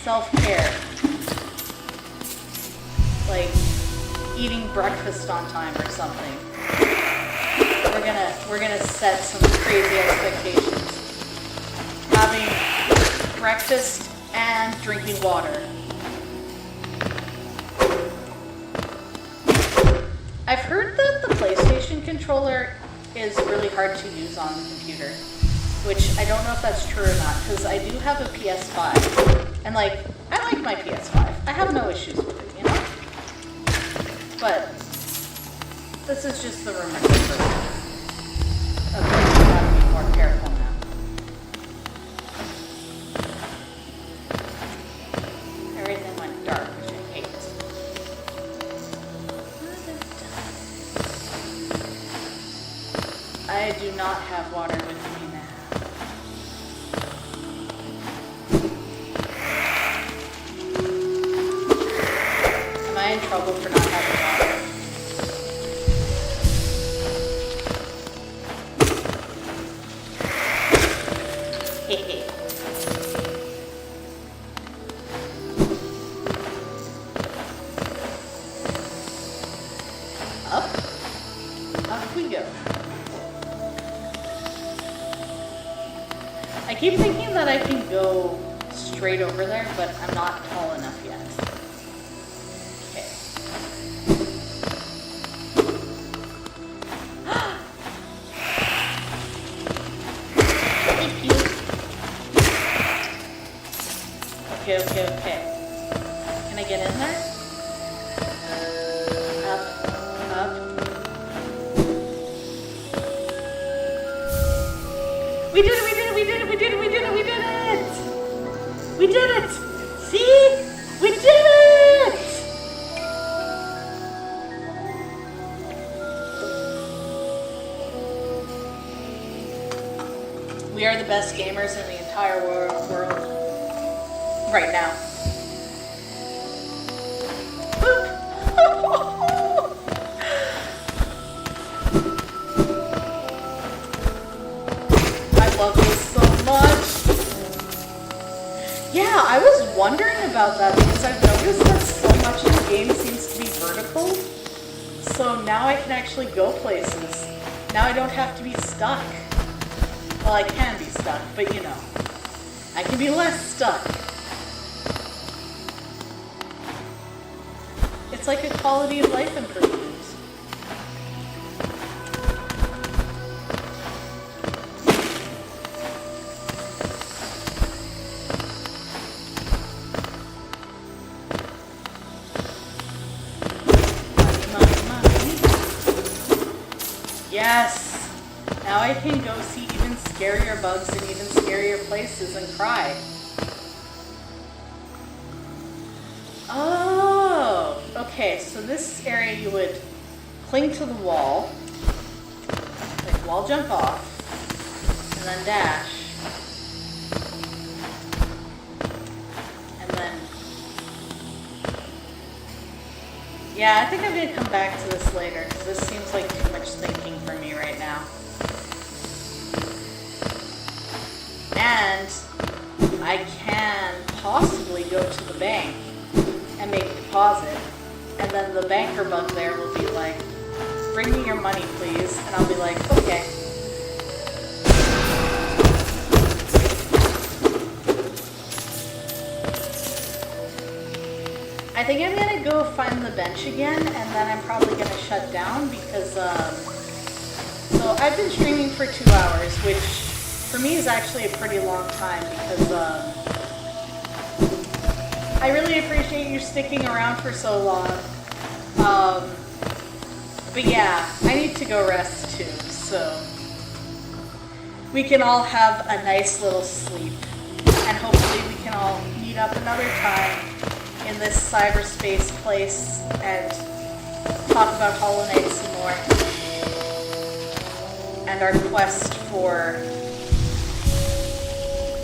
self-care. Like eating breakfast on time or something. We're gonna set some crazy expectations. Having breakfast and drinking water. I've heard that the PlayStation controller is really hard to use on the computer, which I don't know if that's true or not, because I do have a PS5, and like, I like my PS5. I have no issues with it, you know? But this is just the rumor version. Okay, I gotta be more careful now. Everything went dark, which I hate. I do not have water with me now. Am I in trouble for not having water? Up we go. I keep thinking that I can go straight over there, but I'm not tall enough yet. Okay. Thank you. Okay. Can I get in there? Up. We did it! We did it! See? We did it! We are the best gamers in the entire world right now. I love this so much. Yeah, I was wondering about that because I've noticed that so much of the game seems to be vertical. So now I can actually go places. Now I don't have to be stuck. Well, I can be stuck, but you know, I can be less stuck. It's like a quality of life improvement. Yes! Now I can go see even scarier bugs and even scarier places and cry. Oh! Okay, so this area you would cling to the wall, like wall jump off, and then dash. And then... Yeah, I think I'm going to come back to this later, because this seems like too much thinking for me right now. And I can possibly go to the bank and make a deposit, and then the banker bug there will be like, bring me your money please, and I'll be like, okay. I think I'm gonna go find the bench again, and then I'm probably gonna shut down because, so I've been streaming for 2 hours, which for me is actually a pretty long time because, I really appreciate you sticking around for so long. But yeah, I need to go rest too, so we can all have a nice little sleep, and hopefully we can all meet up another time in this cyberspace place and talk about Hollow Knight some more and our quest for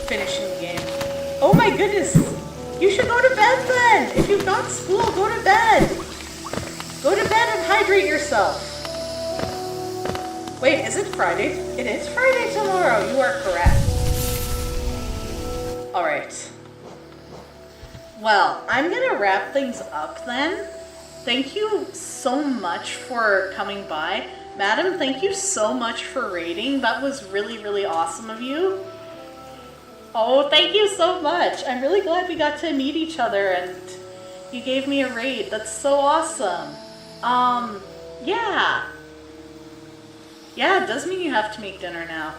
finishing the game. Oh my goodness! You should go to bed then! If you've got school, go to bed! Go to bed and hydrate yourself. Wait, is it Friday? It is Friday tomorrow. You are correct. Alright. Well, I'm gonna wrap things up then. Thank you so much for coming by. Madam, thank you so much for raiding. That was really, really awesome of you. Oh, thank you so much. I'm really glad we got to meet each other and you gave me a raid. That's so awesome. Yeah. Yeah, it does mean you have to make dinner now.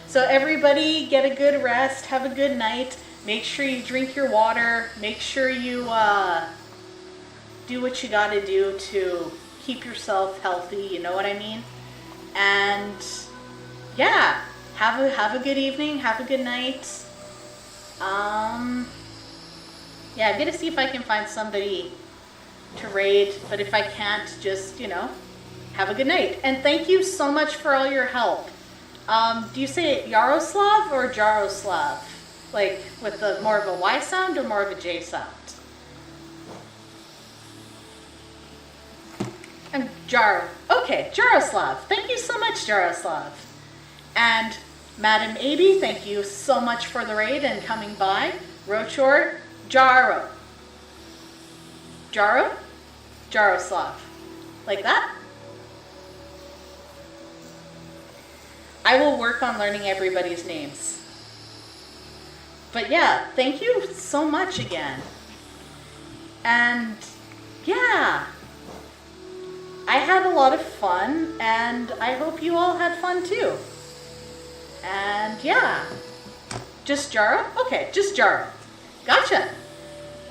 So everybody get a good rest, have a good night. Make sure you drink your water. Make sure you do what you gotta do to keep yourself healthy, you know what I mean? And yeah. Have a good evening, have a good night. Yeah, I'm gonna see if I can find somebody to raid, but if I can't, just, you know, have a good night. And thank you so much for all your help. Do you say it Yaroslav or Jaroslav? Like, with the more of a Y sound or more of a J sound? And Jaro. Okay, Jaroslav. Thank you so much, Jaroslav. And Madam Aby, thank you so much for the raid and coming by. Rochor, Jaro. Jaro? Jaroslav. Like that? I will work on learning everybody's names. But yeah, thank you so much again. And yeah, I had a lot of fun, and I hope you all had fun too. And yeah, just Jaro? Okay, just Jaro. Gotcha.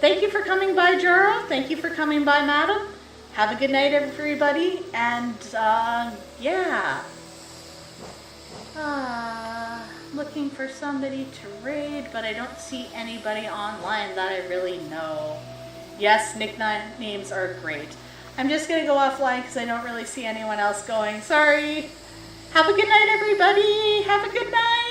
Thank you for coming by, Jaro. Thank you for coming by, Madam. Have a good night, everybody. And yeah. Looking for somebody to raid, but I don't see anybody online that I really know. Yes, nicknames are great. I'm just gonna go offline because I don't really see anyone else going. Sorry. Have a good night, everybody. Have a good night.